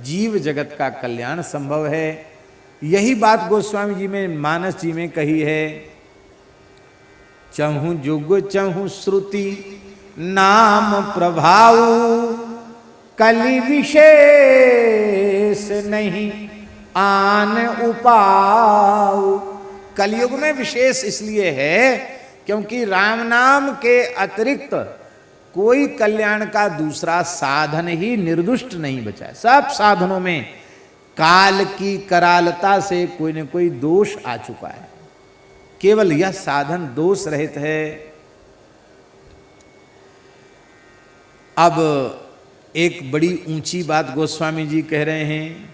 जीव जगत का कल्याण संभव है। यही बात गोस्वामी जी में मानस जी में कही है। चहु जुग चहु श्रुति नाम प्रभाव, कलि विशेष नहीं आन उपाऊ। कलयुग में विशेष इसलिए है क्योंकि राम नाम के अतिरिक्त कोई कल्याण का दूसरा साधन ही निर्दुष्ट नहीं बचा है। सब साधनों में काल की करालता से कोई न कोई दोष आ चुका है। केवल यह साधन दोष रहित है। अब एक बड़ी ऊंची बात गोस्वामी जी कह रहे हैं।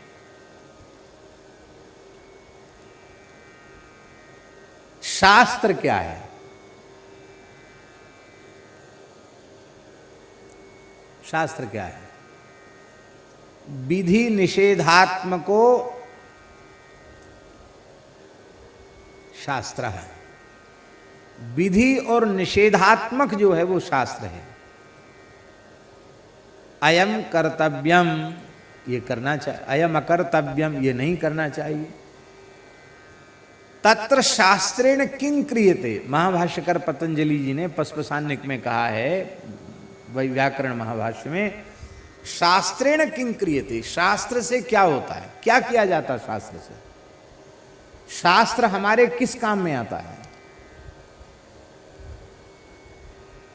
शास्त्र क्या है? शास्त्र क्या है? विधि निषेधात्मको शास्त्र है। विधि और निषेधात्मक जो है वो शास्त्र है। अयम कर्तव्यम, ये करना चाहिए, अयम अकर्तव्यम, ये नहीं करना चाहिए। तत्र शास्त्रेण किं क्रियते, महाभाष्यकर पतंजलि जी ने पस्पसान्निक में कहा है, वही व्याकरण महाभाष्य में, शास्त्रेण किं क्रियते, शास्त्र से क्या होता है, क्या किया जाता है शास्त्र से? शास्त्र हमारे किस काम में आता है?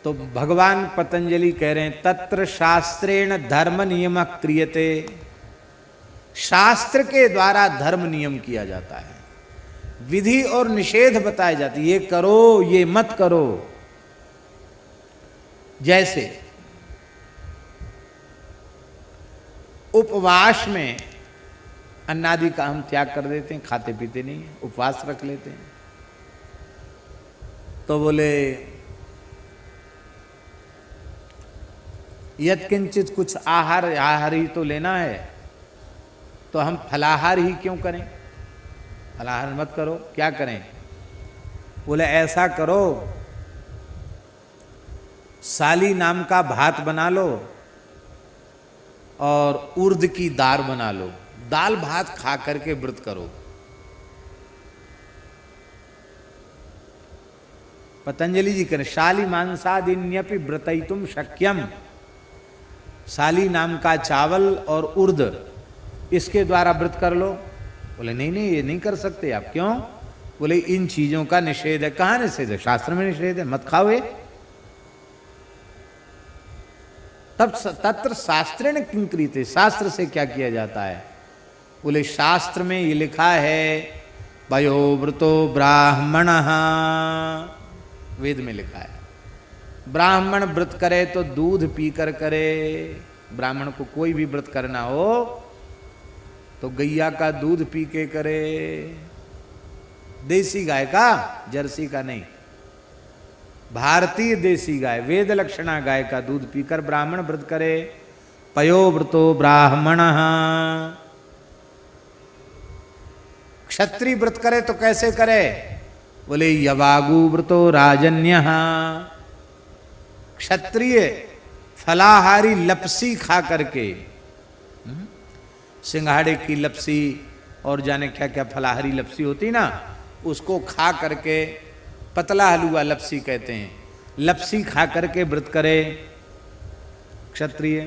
तो भगवान पतंजलि कह रहे हैं तत्र शास्त्रेण धर्म नियम क्रियते, शास्त्र के द्वारा धर्म नियम किया जाता है। विधि और निषेध बताए जाते, ये करो ये मत करो। जैसे उपवास में अन्नादि का हम त्याग कर देते हैं, खाते पीते नहीं हैं, उपवास रख लेते हैं। तो बोले यत्किंचित कुछ आहार ही तो लेना है, तो हम फलाहार ही क्यों करें? फलाहार मत करो, क्या करें? बोले ऐसा करो, साली नाम का भात बना लो और उर्द की दाल बना लो, दाल भात खा करके व्रत करो। पतंजलि जी करें, शाली मांसादिन्यपि व्रतयितुम शक्यम। साली नाम का चावल और उर्द, इसके द्वारा व्रत कर लो। बोले नहीं नहीं, ये नहीं कर सकते आप। क्यों? बोले इन चीजों का निषेध है। कहाँ निषेध है? शास्त्र में निषेध है, मत खाओ ये। तब तत्र शास्त्रेण किं क्रियते, शास्त्र से क्या किया जाता है? बोले शास्त्र में ये लिखा है वयोव्रतो ब्राह्मणः, वेद में लिखा है ब्राह्मण व्रत करे तो दूध पीकर करे। ब्राह्मण को कोई भी व्रत करना हो तो गैया का दूध पी के करे, देसी गाय का, जर्सी का नहीं, भारतीय देसी गाय, वेद लक्षणा गाय का दूध पीकर ब्राह्मण व्रत करे। पयोव्रतो ब्राह्मणः। क्षत्रिय व्रत करे तो कैसे करे? बोले यवागु व्रतो राजन्यः। क्षत्रिय फलाहारी लपसी खा करके, सिंघाड़े की लपसी और जाने क्या क्या फलाहारी लपसी होती ना, उसको खा करके, पतला हलुआ लपसी कहते हैं, लपसी खा करके व्रत करे क्षत्रिय।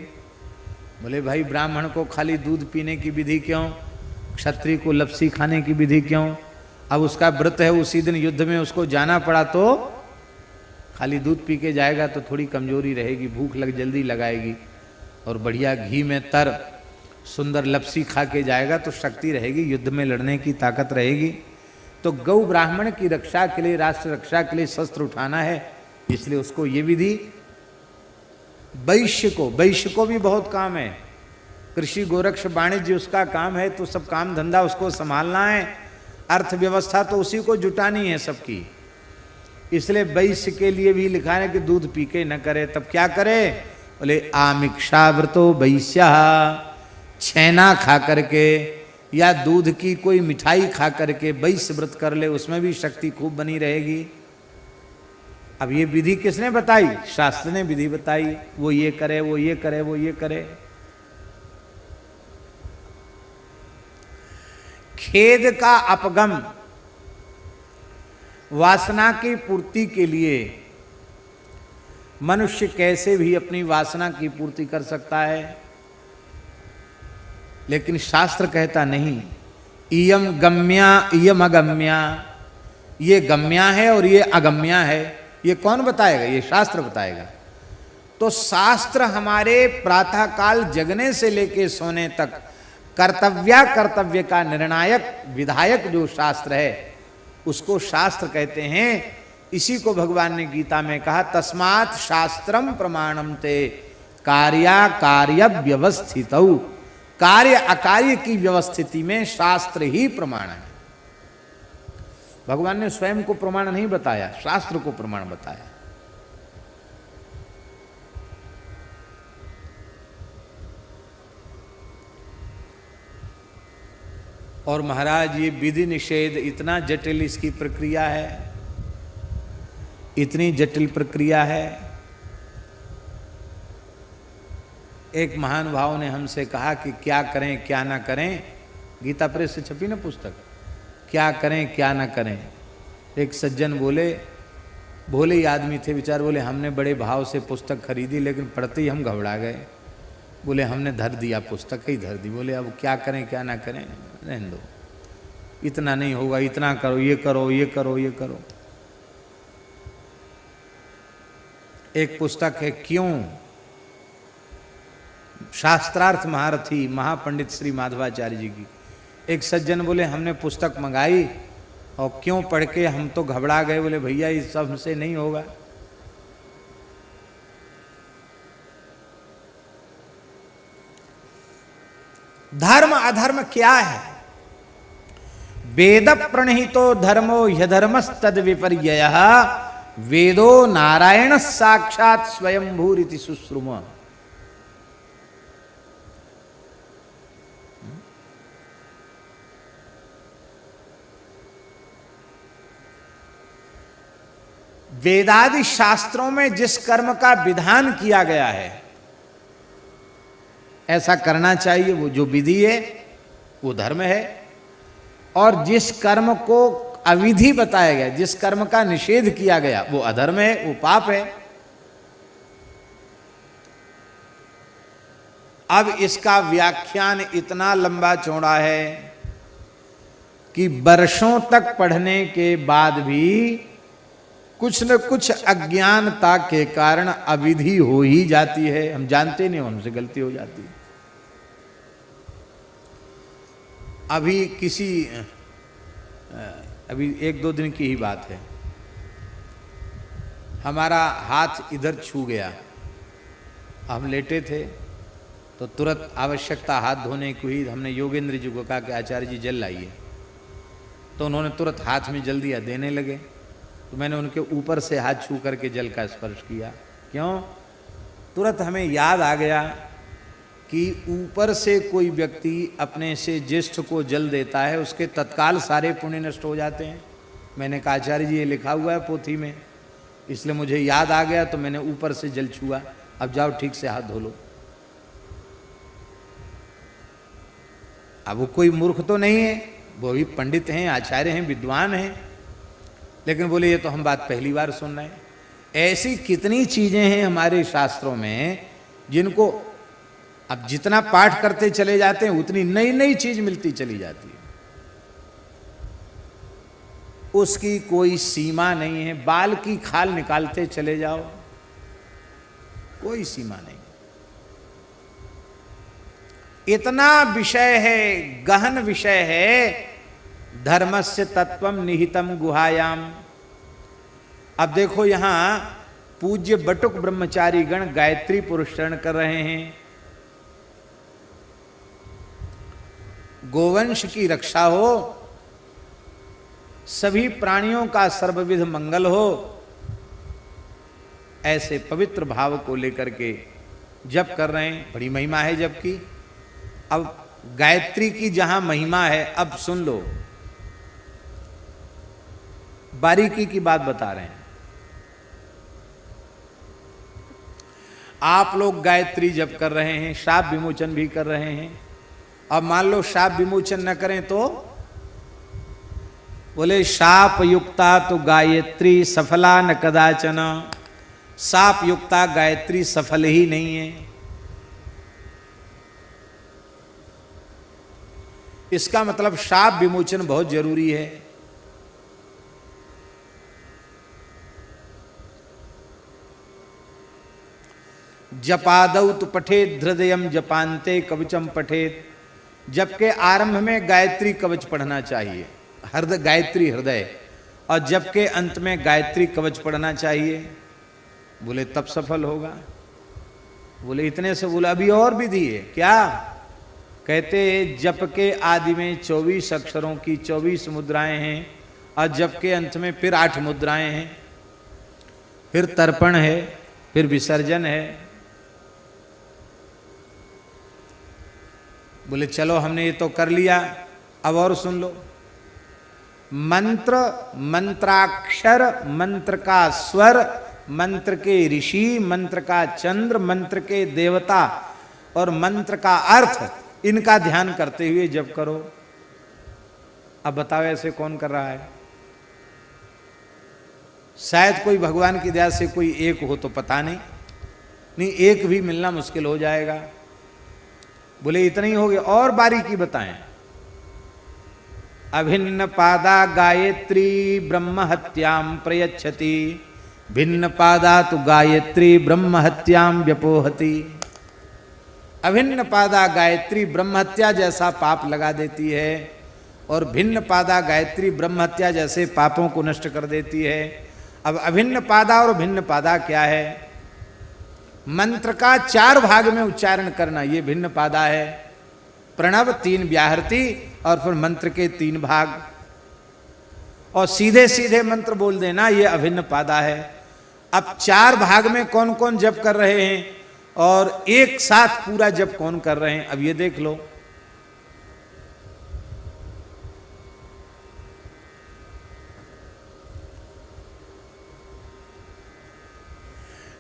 बोले भाई ब्राह्मण को खाली दूध पीने की विधि क्यों, क्षत्रिय को लपसी खाने की विधि क्यों? अब उसका व्रत है, उसी दिन युद्ध में उसको जाना पड़ा तो खाली दूध पी के जाएगा तो थोड़ी कमजोरी रहेगी, भूख जल्दी लगाएगी, और बढ़िया घी में तर सुंदर लपसी खा के जाएगा तो शक्ति रहेगी, युद्ध में लड़ने की ताकत रहेगी। तो गौ ब्राह्मण की रक्षा के लिए, राष्ट्र रक्षा के लिए शस्त्र उठाना है, इसलिए उसको ये विधि। वैश्य को भी बहुत काम है, कृषि गोरक्ष वाणिज्य उसका काम है, तो सब काम धंधा उसको संभालना है, अर्थव्यवस्था तो उसी को जुटानी है सबकी। इसलिए वैश्य के लिए भी लिखा है कि दूध पी के न करे। तब क्या करे? बोले आमिक्षाव्रतो वैश्यः, छेना खा करके या दूध की कोई मिठाई खा करके वैश्य व्रत कर ले, उसमें भी शक्ति खूब बनी रहेगी। अब ये विधि किसने बताई? शास्त्र ने विधि बताई, वो ये करे, वो ये करे, वो ये करे। खेद का अपगम, वासना की पूर्ति के लिए मनुष्य कैसे भी अपनी वासना की पूर्ति कर सकता है, लेकिन शास्त्र कहता नहीं, इयम गम्या इयम अगम्या, ये गम्या है और ये अगम्या है। ये कौन बताएगा? ये शास्त्र बताएगा। तो शास्त्र हमारे प्रातःकाल जगने से लेके सोने तक कर्तव्य का निर्णायक विधायक जो शास्त्र है, उसको शास्त्र कहते हैं। इसी को भगवान ने गीता में कहा, तस्मात् शास्त्रम प्रमाणम ते कार्य व्यवस्थितौ। कार्य अकार्य की व्यवस्थिति में शास्त्र ही प्रमाण है। भगवान ने स्वयं को प्रमाण नहीं बताया, शास्त्र को प्रमाण बताया। और महाराज ये विधि निषेध इतना जटिल, इसकी प्रक्रिया है, इतनी जटिल प्रक्रिया है। एक महान भाव ने हमसे कहा कि क्या करें क्या ना करें, गीता प्रेस से छपी ना पुस्तक, क्या करें क्या ना करें। एक सज्जन बोले, भोले ही आदमी थे बेचारे, बोले हमने बड़े भाव से पुस्तक खरीदी, लेकिन पढ़ते ही हम घबरा गए। बोले हमने धर दिया, पुस्तक ही धर दी। बोले अब क्या करें क्या ना करें, रहने दो, इतना नहीं होगा, इतना करो, ये करो, ये करो, ये करो। एक पुस्तक है क्यों, शास्त्रार्थ महारथी महापंडित श्री माधवाचार्य जी की। एक सज्जन बोले हमने पुस्तक मंगाई और क्यों पढ़ के हम तो घबरा गए। बोले भैया इस सब से नहीं होगा। धर्म अधर्म क्या है? वेद प्रणहितो धर्मो ह्यधर्मस्तद विपर्ययः, वेदो नारायण साक्षात स्वयंभूरिति सुश्रुम। वेदादि शास्त्रों में जिस कर्म का विधान किया गया है ऐसा करना चाहिए, वो जो विधि है वो धर्म है। और जिस कर्म को अविधि बताया गया, जिस कर्म का निषेध किया गया वो अधर्म है, वो पाप है। अब इसका व्याख्यान इतना लंबा चौड़ा है कि वर्षों तक पढ़ने के बाद भी कुछ न कुछ अज्ञानता के कारण अविधि हो ही जाती है। हम जानते नहीं, हमसे गलती हो जाती है। अभी एक दो दिन की ही बात है, हमारा हाथ इधर छू गया, हम लेटे थे तो तुरंत आवश्यकता हाथ धोने की हुई। हमने योगेंद्र जी को कहा कि आचार्य जी जल लाइए, तो उन्होंने तुरंत हाथ में जल दिया, देने लगे। तो मैंने उनके ऊपर से हाथ छू करके जल का स्पर्श किया। क्यों? तुरंत हमें याद आ गया कि ऊपर से कोई व्यक्ति अपने से ज्येष्ठ को जल देता है, उसके तत्काल सारे पुण्य नष्ट हो जाते हैं। मैंने कहा आचार्य जी ये लिखा हुआ है पोथी में, इसलिए मुझे याद आ गया तो मैंने ऊपर से जल छुआ। अब जाओ ठीक से हाथ धो लो। अब वो कोई मूर्ख तो नहीं है, वो भी पंडित हैं, आचार्य हैं, विद्वान हैं, लेकिन बोले ये तो हम बात पहली बार सुन रहे हैं। ऐसी कितनी चीजें हैं हमारे शास्त्रों में जिनको अब जितना पाठ करते चले जाते हैं उतनी नई नई चीज मिलती चली जाती है, उसकी कोई सीमा नहीं है। बाल की खाल निकालते चले जाओ, कोई सीमा नहीं। इतना विषय है, गहन विषय है। धर्मस्य तत्वम निहितम गुहायाम। अब देखो यहां पूज्य बटुक ब्रह्मचारी गण गायत्री पुरस्करण कर रहे हैं। गोवंश की रक्षा हो, सभी प्राणियों का सर्वविध मंगल हो, ऐसे पवित्र भाव को लेकर के जप कर रहे हैं। बड़ी महिमा है जप की। अब गायत्री की जहां महिमा है, अब सुन लो, बारीकी की बात बता रहे हैं। आप लोग गायत्री जप कर रहे हैं, शाप विमोचन भी कर रहे हैं। अब मान लो शाप विमोचन न करें तो? बोले शाप युक्ता तो गायत्री सफला न कदाचन। शाप युक्ता गायत्री सफल ही नहीं है। इसका मतलब शाप विमोचन बहुत जरूरी है। जपादौ तो पठेत हृदयम जपान्ते कवचम पठेत। जप के आरंभ में गायत्री कवच पढ़ना चाहिए, गायत्री हृदय, और जप के अंत में गायत्री कवच पढ़ना चाहिए। बोले तब सफल होगा। बोले इतने से? बोला अभी और विधि है। क्या? कहते जप के आदि में 24 अक्षरों की 24 मुद्राएं हैं, और जप के अंत में फिर 8 मुद्राएं हैं, फिर तर्पण है, फिर विसर्जन है। बोले चलो हमने ये तो कर लिया, अब और सुन लो। मंत्र, मंत्राक्षर, मंत्र का स्वर, मंत्र के ऋषि, मंत्र का चंद्र, मंत्र के देवता और मंत्र का अर्थ, इनका ध्यान करते हुए जप करो। अब बताओ ऐसे कौन कर रहा है? शायद कोई भगवान की दया से कोई एक हो तो पता नहीं, एक भी मिलना मुश्किल हो जाएगा। बोले इतना ही हो गया, और बारीकी बताएं। अभिन्न पादा गायत्री ब्रह्म हत्याम प्रयच्छति, भिन्न पादा तो गायत्री ब्रह्म हत्याम व्यपोहति। अभिन्न पादा गायत्री ब्रह्म हत्या जैसा पाप लगा देती है, और भिन्न पादा गायत्री ब्रह्म हत्या जैसे पापों को नष्ट कर देती है। अब अभिन्न पादा और भिन्न पादा क्या है? मंत्र का 4 भाग में उच्चारण करना, ये भिन्न पादा है। प्रणव 3 व्याहृति, और फिर मंत्र के 3 भाग, और सीधे सीधे मंत्र बोल देना, ये अभिन्न पादा है। अब 4 भाग में कौन कौन जप कर रहे हैं और एक साथ पूरा जप कौन कर रहे हैं, अब ये देख लो।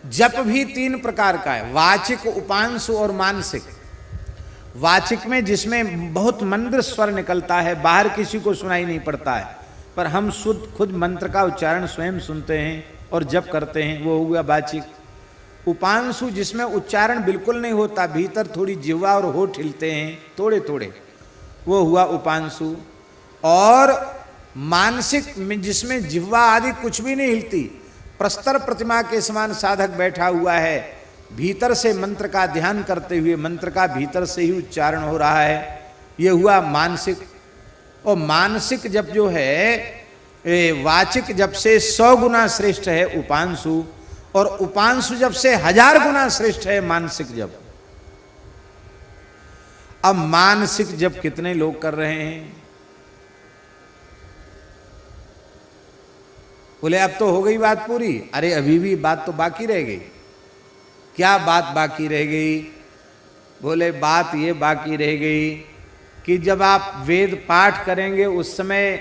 जप भी तीन प्रकार का है, वाचिक, उपांशु और मानसिक। वाचिक में जिसमें बहुत मंद्र स्वर निकलता है, बाहर किसी को सुनाई नहीं पड़ता है, पर हम शुद्ध खुद मंत्र का उच्चारण स्वयं सुनते हैं और जप करते हैं, वो हुआ वाचिक। उपांशु जिसमें उच्चारण बिल्कुल नहीं होता, भीतर थोड़ी जिह्वा और होठ हिलते हैं थोड़े थोड़े, वो हुआ उपांशु। और मानसिक में जिसमें जिह्वा आदि कुछ भी नहीं हिलती, प्रस्तर प्रतिमा के समान साधक बैठा हुआ है, भीतर से मंत्र का ध्यान करते हुए मंत्र का भीतर से ही उच्चारण हो रहा है, ये हुआ मानसिक। और मानसिक जप जो है वाचिक जप से 100 गुना श्रेष्ठ है उपांशु, और उपांशु जप से 1000 गुना श्रेष्ठ है मानसिक जप। अब मानसिक जप कितने लोग कर रहे हैं? बोले अब तो हो गई बात पूरी। अरे अभी भी बात तो बाकी रह गई। क्या बात बाकी रह गई? बोले बात ये बाकी रह गई कि जब आप वेद पाठ करेंगे उस समय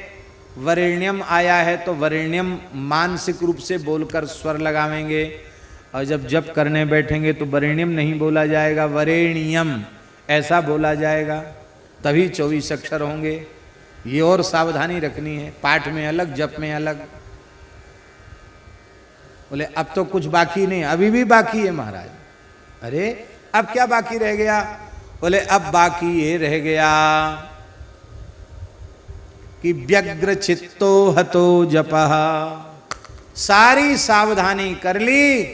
वरेण्यम आया है तो वरेण्यम मानसिक रूप से बोलकर स्वर लगावेंगे, और जब जप करने बैठेंगे तो वरेण्यम नहीं बोला जाएगा, वरेण्यम ऐसा बोला जाएगा, तभी 24 अक्षर होंगे। ये और सावधानी रखनी है, पाठ में अलग जप में अलग। बोले अब तो कुछ बाकी नहीं, अभी भी बाकी है महाराज। अरे अब क्या बाकी रह गया? बोले अब बाकी ये रह गया कि व्यग्र चित्तो हतो जपः, सारी सावधानी कर ली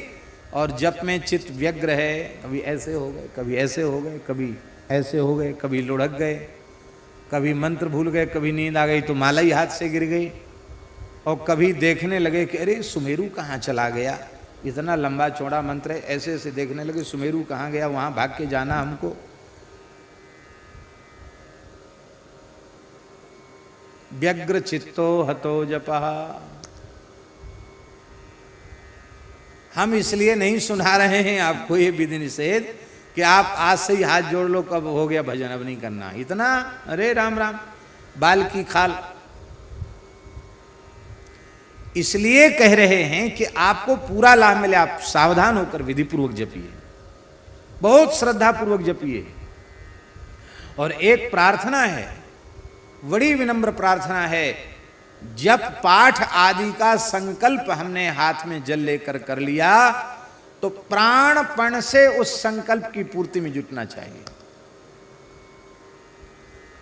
और जप में चित्त व्यग्र है। कभी ऐसे हो गए, कभी ऐसे हो गए, कभी ऐसे हो गए, कभी लुढ़क गए, कभी मंत्र भूल गए, कभी नींद आ गई तो माला ही हाथ से गिर गई, और कभी देखने लगे कि अरे सुमेरु कहाँ चला गया, इतना लंबा चौड़ा मंत्र है, ऐसे ऐसे देखने लगे सुमेरु कहाँ गया, वहां भाग के जाना हमको। व्यग्र चित्तो हतो जपः। हम इसलिए नहीं सुना रहे हैं आपको ये विधि निषेध कि आप आज से ही हाथ जोड़ लो, कब हो गया भजन, अब नहीं करना इतना, अरे राम राम, बाल की खाल। इसलिए कह रहे हैं कि आपको पूरा लाभ मिले, आप सावधान होकर विधि पूर्वक जपिए, बहुत श्रद्धा पूर्वक जपिए। और एक प्रार्थना है, बड़ी विनम्र प्रार्थना है, जप पाठ आदि का संकल्प हमने हाथ में जल लेकर कर लिया तो प्राणपण से उस संकल्प की पूर्ति में जुटना चाहिए।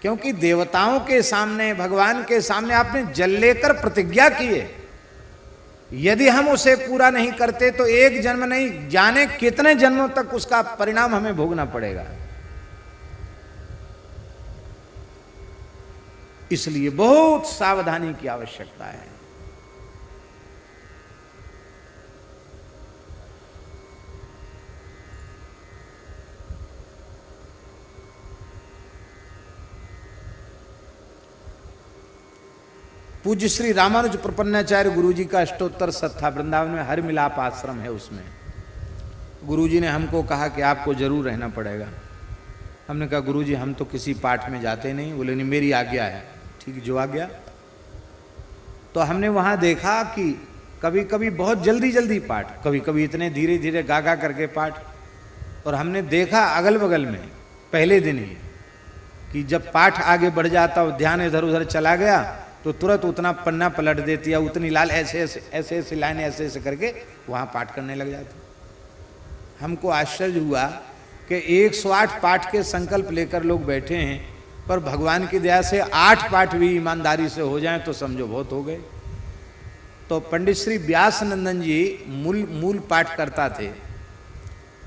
क्योंकि देवताओं के सामने, भगवान के सामने आपने जल लेकर प्रतिज्ञा की है, यदि हम उसे पूरा नहीं करते तो एक जन्म नहीं जाने कितने जन्मों तक उसका परिणाम हमें भोगना पड़ेगा। इसलिए बहुत सावधानी की आवश्यकता है। पूज्य श्री रामानुज प्रपन्नाचार्य गुरुजी का अष्टोत्तर सत्था वृंदावन में हर मिलाप आश्रम है, उसमें गुरुजी ने हमको कहा कि आपको जरूर रहना पड़ेगा। हमने कहा गुरुजी हम तो किसी पाठ में जाते नहीं। बोले नहीं, मेरी आज्ञा है। ठीक, जो आज्ञा। तो हमने वहाँ देखा कि कभी कभी बहुत जल्दी जल्दी पाठ, कभी कभी इतने धीरे धीरे गा गा करके पाठ। और हमने देखा अगल बगल में पहले दिन ही कि जब पाठ आगे बढ़ जाता और ध्यान इधर उधर चला गया तो तुरंत उतना पन्ना पलट देती है, उतनी लाल ऐसे ऐसे ऐसे ऐसे लाइन ऐसे ऐसे करके वहाँ पाठ करने लग जाती। हमको आश्चर्य हुआ कि 108 पाठ के संकल्प लेकर लोग बैठे हैं, पर भगवान की दया से 8 पाठ भी ईमानदारी से हो जाएं तो समझो बहुत हो गए। तो पंडित श्री व्यास नंदन जी मूल पाठ करता थे।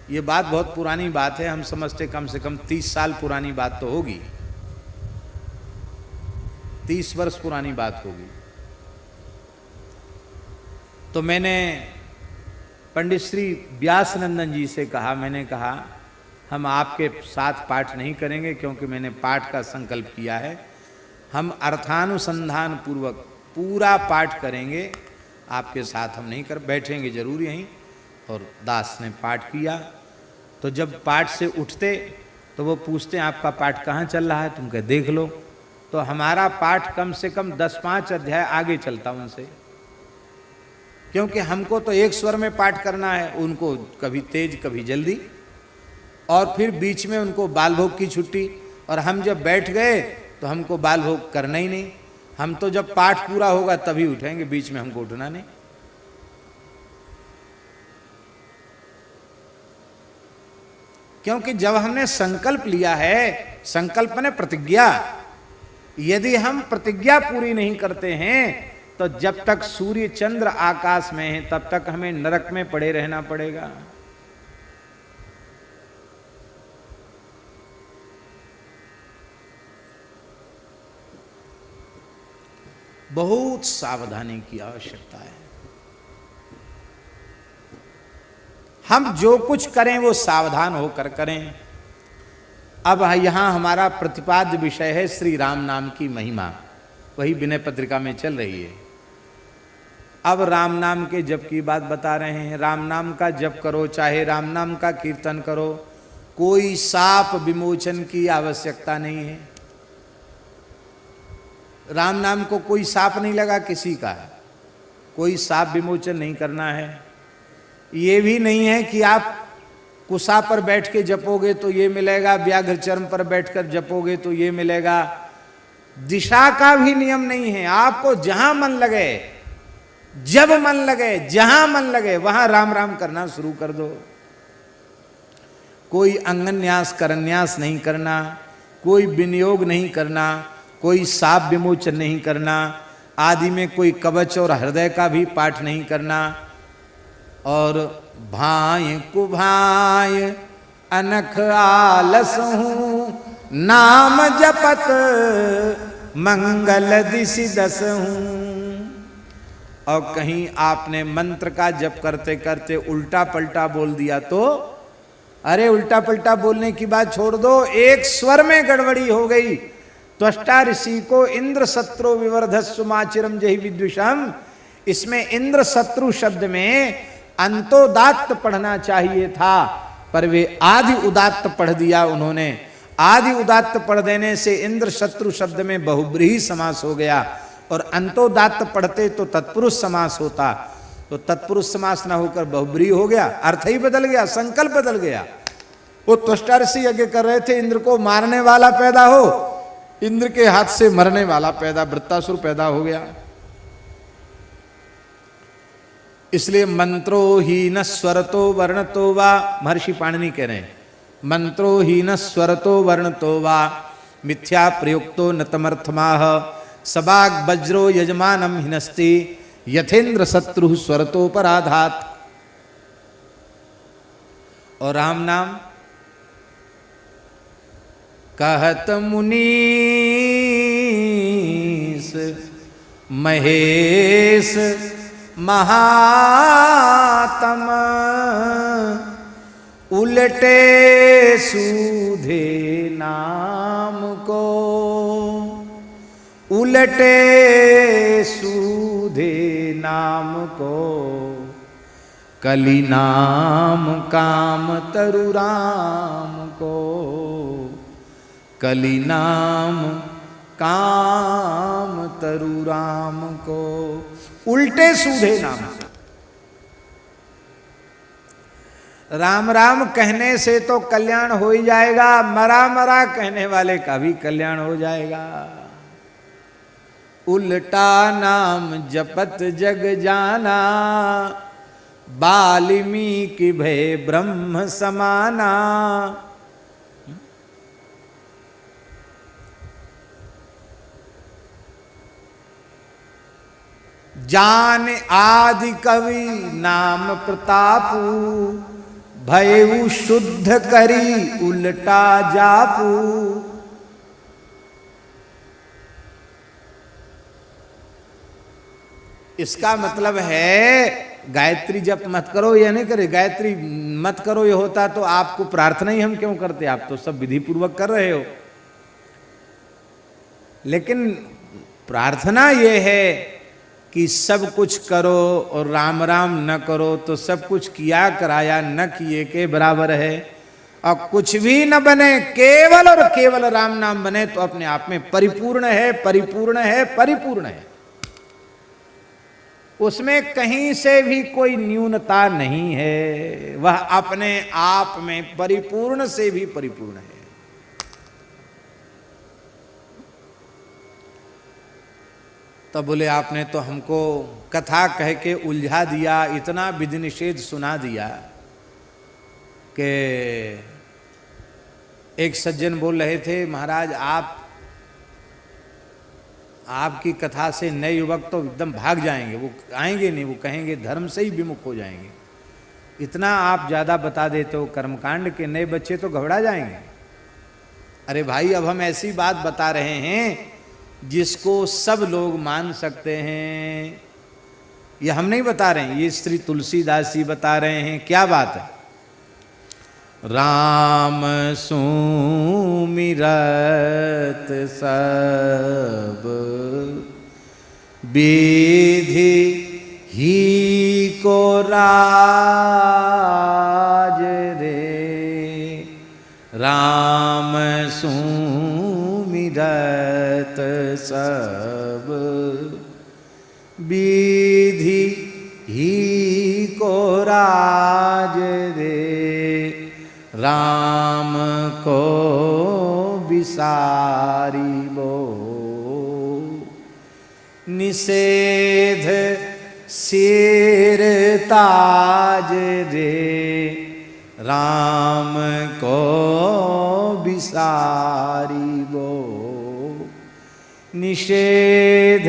ये बात बहुत पुरानी बात है, हम समझते कम से कम 30 साल पुरानी बात तो होगी, 30 वर्ष पुरानी बात होगी। तो मैंने पंडित श्री व्यास नंदन जी से कहा, मैंने कहा हम आपके साथ पाठ नहीं करेंगे क्योंकि मैंने पाठ का संकल्प किया है, हम अर्थानुसंधान पूर्वक पूरा पाठ करेंगे, आपके साथ हम नहीं कर बैठेंगे जरूर यहीं। और दास ने पाठ किया। तो जब पाठ से उठते तो वो पूछते हैं आपका पाठ कहाँ चल रहा है, तुम कह देख लो। तो हमारा पाठ कम से कम 10-5 अध्याय आगे चलता उनसे। क्योंकि हमको तो एक स्वर में पाठ करना है, उनको कभी तेज कभी जल्दी, और फिर बीच में उनको बाल भोग की छुट्टी। और हम जब बैठ गए तो हमको बाल भोग करना ही नहीं, हम तो जब पाठ पूरा होगा तभी उठेंगे, बीच में हमको उठना नहीं। क्योंकि जब हमने संकल्प लिया है, संकल्प ने प्रतिज्ञा, यदि हम प्रतिज्ञा पूरी नहीं करते हैं तो जब तक सूर्य चंद्र आकाश में है तब तक हमें नरक में पड़े रहना पड़ेगा। बहुत सावधानी की आवश्यकता है। हम जो कुछ करें वो सावधान होकर करें। अब यहां हमारा प्रतिपाद्य विषय है श्री राम नाम की महिमा, वही विनय पत्रिका में चल रही है। अब राम नाम के जप की बात बता रहे हैं। राम नाम का जप करो, चाहे राम नाम का कीर्तन करो, कोई शाप विमोचन की आवश्यकता नहीं है। राम नाम को कोई शाप नहीं लगा किसी का, कोई शाप विमोचन नहीं करना है। ये भी नहीं है कि आप कुशा पर बैठ के जपोगे तो ये मिलेगा, व्याघ्र चर्म पर बैठकर जपोगे तो ये मिलेगा। दिशा का भी नियम नहीं है। आपको जहां मन लगे, जब मन लगे, जहां मन लगे वहां राम राम करना शुरू कर दो। कोई अंगन्यास करन्यास नहीं करना, कोई विनियोग नहीं करना, कोई शाप विमोचन नहीं करना, आदि में कोई कवच और हृदय का भी पाठ नहीं करना। और भाय कुभाय अनख आलस हूँ, नाम जपत मंगल दिशि दस हूँ। और कहीं आपने मंत्र का जप करते करते उल्टा पलटा बोल दिया तो, अरे उल्टा पलटा बोलने की बात छोड़ दो, एक स्वर में गड़बड़ी हो गई। त्वष्टा ऋषि को इंद्र शत्रु विवर्धस्व माचिरम जहि विद्विषम, इसमें इंद्र शत्रु शब्द में अंतोदात्त पढ़ना चाहिए था, पर वे आदि उदात्त पढ़ दिया उन्होंने। आदि उदात्त पढ़ देने से इंद्र शत्रु शब्द में बहुब्रीहि समास हो गया, और अंतोदात्त पढ़ते तो तत्पुरुष समास होता, तो तत्पुरुष समास ना होकर बहुब्रीहि हो गया, अर्थ ही बदल गया, संकल्प बदल गया। वो त्वष्टा ऋषि यज्ञ कर रहे थे, इंद्र को मारने वाला पैदा हो, इंद्र के हाथ से मरने वाला पैदा, वृत्तासुर पैदा हो गया। इसलिए मंत्रो हीन स्वरतो वर्णतो वा, महर्षि पाणिनि कह रहे हैं, मंत्रो हीन स्वरतो वर्णतो वा मिथ्या प्रयुक्तो न तमर्थमाह, सबाग वज्रो यजमानम हिनस्ति यथेन्द्र शत्रु स्वरतो पराधात। और राम नाम कहत मुनीस महेश महात्म, उलटे सूधे नाम को, उलटे सूधे नाम को, कली नाम काम तरु राम को, कली नाम काम तरु राम को। उल्टे सूधे नाम, राम राम कहने से तो कल्याण हो ही जाएगा, मरा मरा कहने वाले का भी कल्याण हो जाएगा। उल्टा नाम जपत जग जाना, वाल्मीकि भय ब्रह्म समाना। जान आदि कवि नाम प्रतापू, भयउ शुद्ध करी उल्टा जापू। इसका मतलब है गायत्री जप मत करो, ये नहीं करे, गायत्री मत करो ये होता तो आपको प्रार्थना ही हम क्यों करते, आप तो सब विधि पूर्वक कर रहे हो। लेकिन प्रार्थना ये है कि सब कुछ करो और राम राम न करो तो सब कुछ किया कराया न किए के बराबर है। और कुछ भी न बने, केवल और केवल राम नाम बने तो अपने आप में परिपूर्ण है, परिपूर्ण है, परिपूर्ण है। उसमें कहीं से भी कोई न्यूनता नहीं है, वह अपने आप में परिपूर्ण से भी परिपूर्ण है। तो बोले आपने तो हमको कथा कह के उलझा दिया, इतना विधि निषेध सुना दिया कि एक सज्जन बोल रहे थे महाराज आपकी कथा से नए युवक तो एकदम भाग जाएंगे, वो आएंगे नहीं, वो कहेंगे धर्म से ही विमुख हो जाएंगे। इतना आप ज़्यादा बता देते हो कर्मकांड के, नए बच्चे तो घबरा जाएंगे। अरे भाई अब हम ऐसी बात बता रहे हैं जिसको सब लोग मान सकते हैं। ये हम नहीं बता रहे हैं, ये श्री तुलसीदास जी बता रहे हैं। क्या बात है? राम सुमिरत सब विधि ही को राज रे, राम सुमिरत सब विधि ही को राज रे, राम को विसारी बो, निषेध सिर ताज रे, राम को विसारी बो, निषेध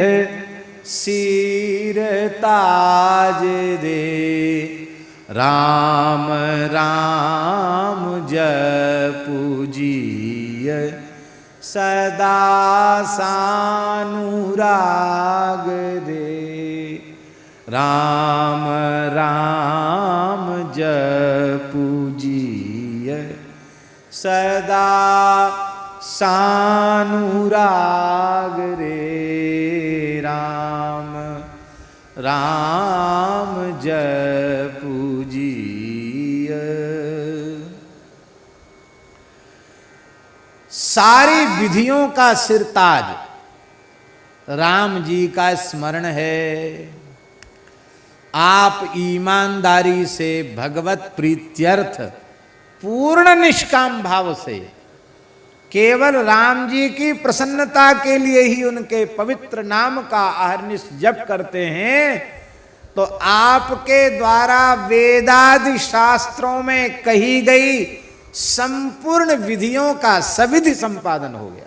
सिर ताज रे, राम राम जपूजिय सदा सानुराग रे, राम राम जपूजिय सदा सानुराग रे, राम राम जपूजिय। सारी विधियों का सिरताज राम जी का स्मरण है। आप ईमानदारी से भगवत प्रीत्यर्थ पूर्ण निष्काम भाव से केवल राम जी की प्रसन्नता के लिए ही उनके पवित्र नाम का अहर्निश जप करते हैं तो आपके द्वारा वेदादि शास्त्रों में कही गई संपूर्ण विधियों का सविधि संपादन हो गया।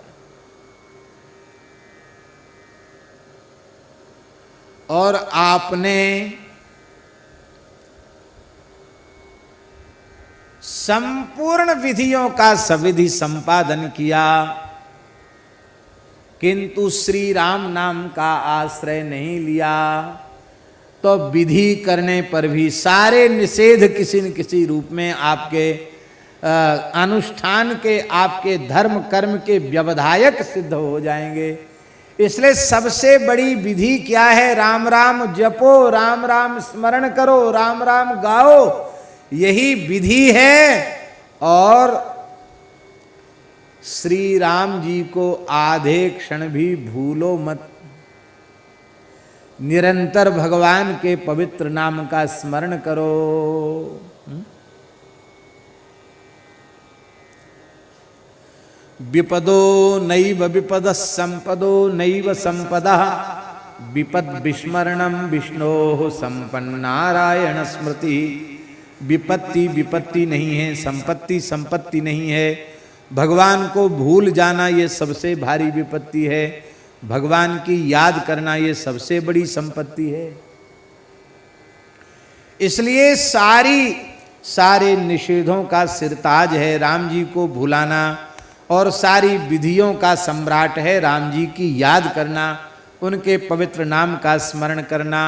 और आपने संपूर्ण विधियों का सविधि संपादन किया, किंतु श्री राम नाम का आश्रय नहीं लिया, तो विधि करने पर भी सारे निषेध किसी न किसी रूप में आपके अनुष्ठान के, आपके धर्म कर्म के व्यवधायक सिद्ध हो जाएंगे। इसलिए सबसे बड़ी विधि क्या है? राम राम जपो, राम राम स्मरण करो, राम राम गाओ, यही विधि है। और श्री राम जी को आधे क्षण भी भूलो मत, निरंतर भगवान के पवित्र नाम का स्मरण करो। विपदो नैव विपद संपदो नैव संपदः, विपद विस्मरणम विष्णोः संपन्नारायण स्मृति। विपत्ति विपत्ति नहीं है, संपत्ति संपत्ति नहीं है। भगवान को भूल जाना ये सबसे भारी विपत्ति है, भगवान की याद करना ये सबसे बड़ी संपत्ति है। इसलिए सारे निषेधों का सिरताज है राम जी को भुलाना, और सारी विधियों का सम्राट है राम जी की याद करना, उनके पवित्र नाम का स्मरण करना।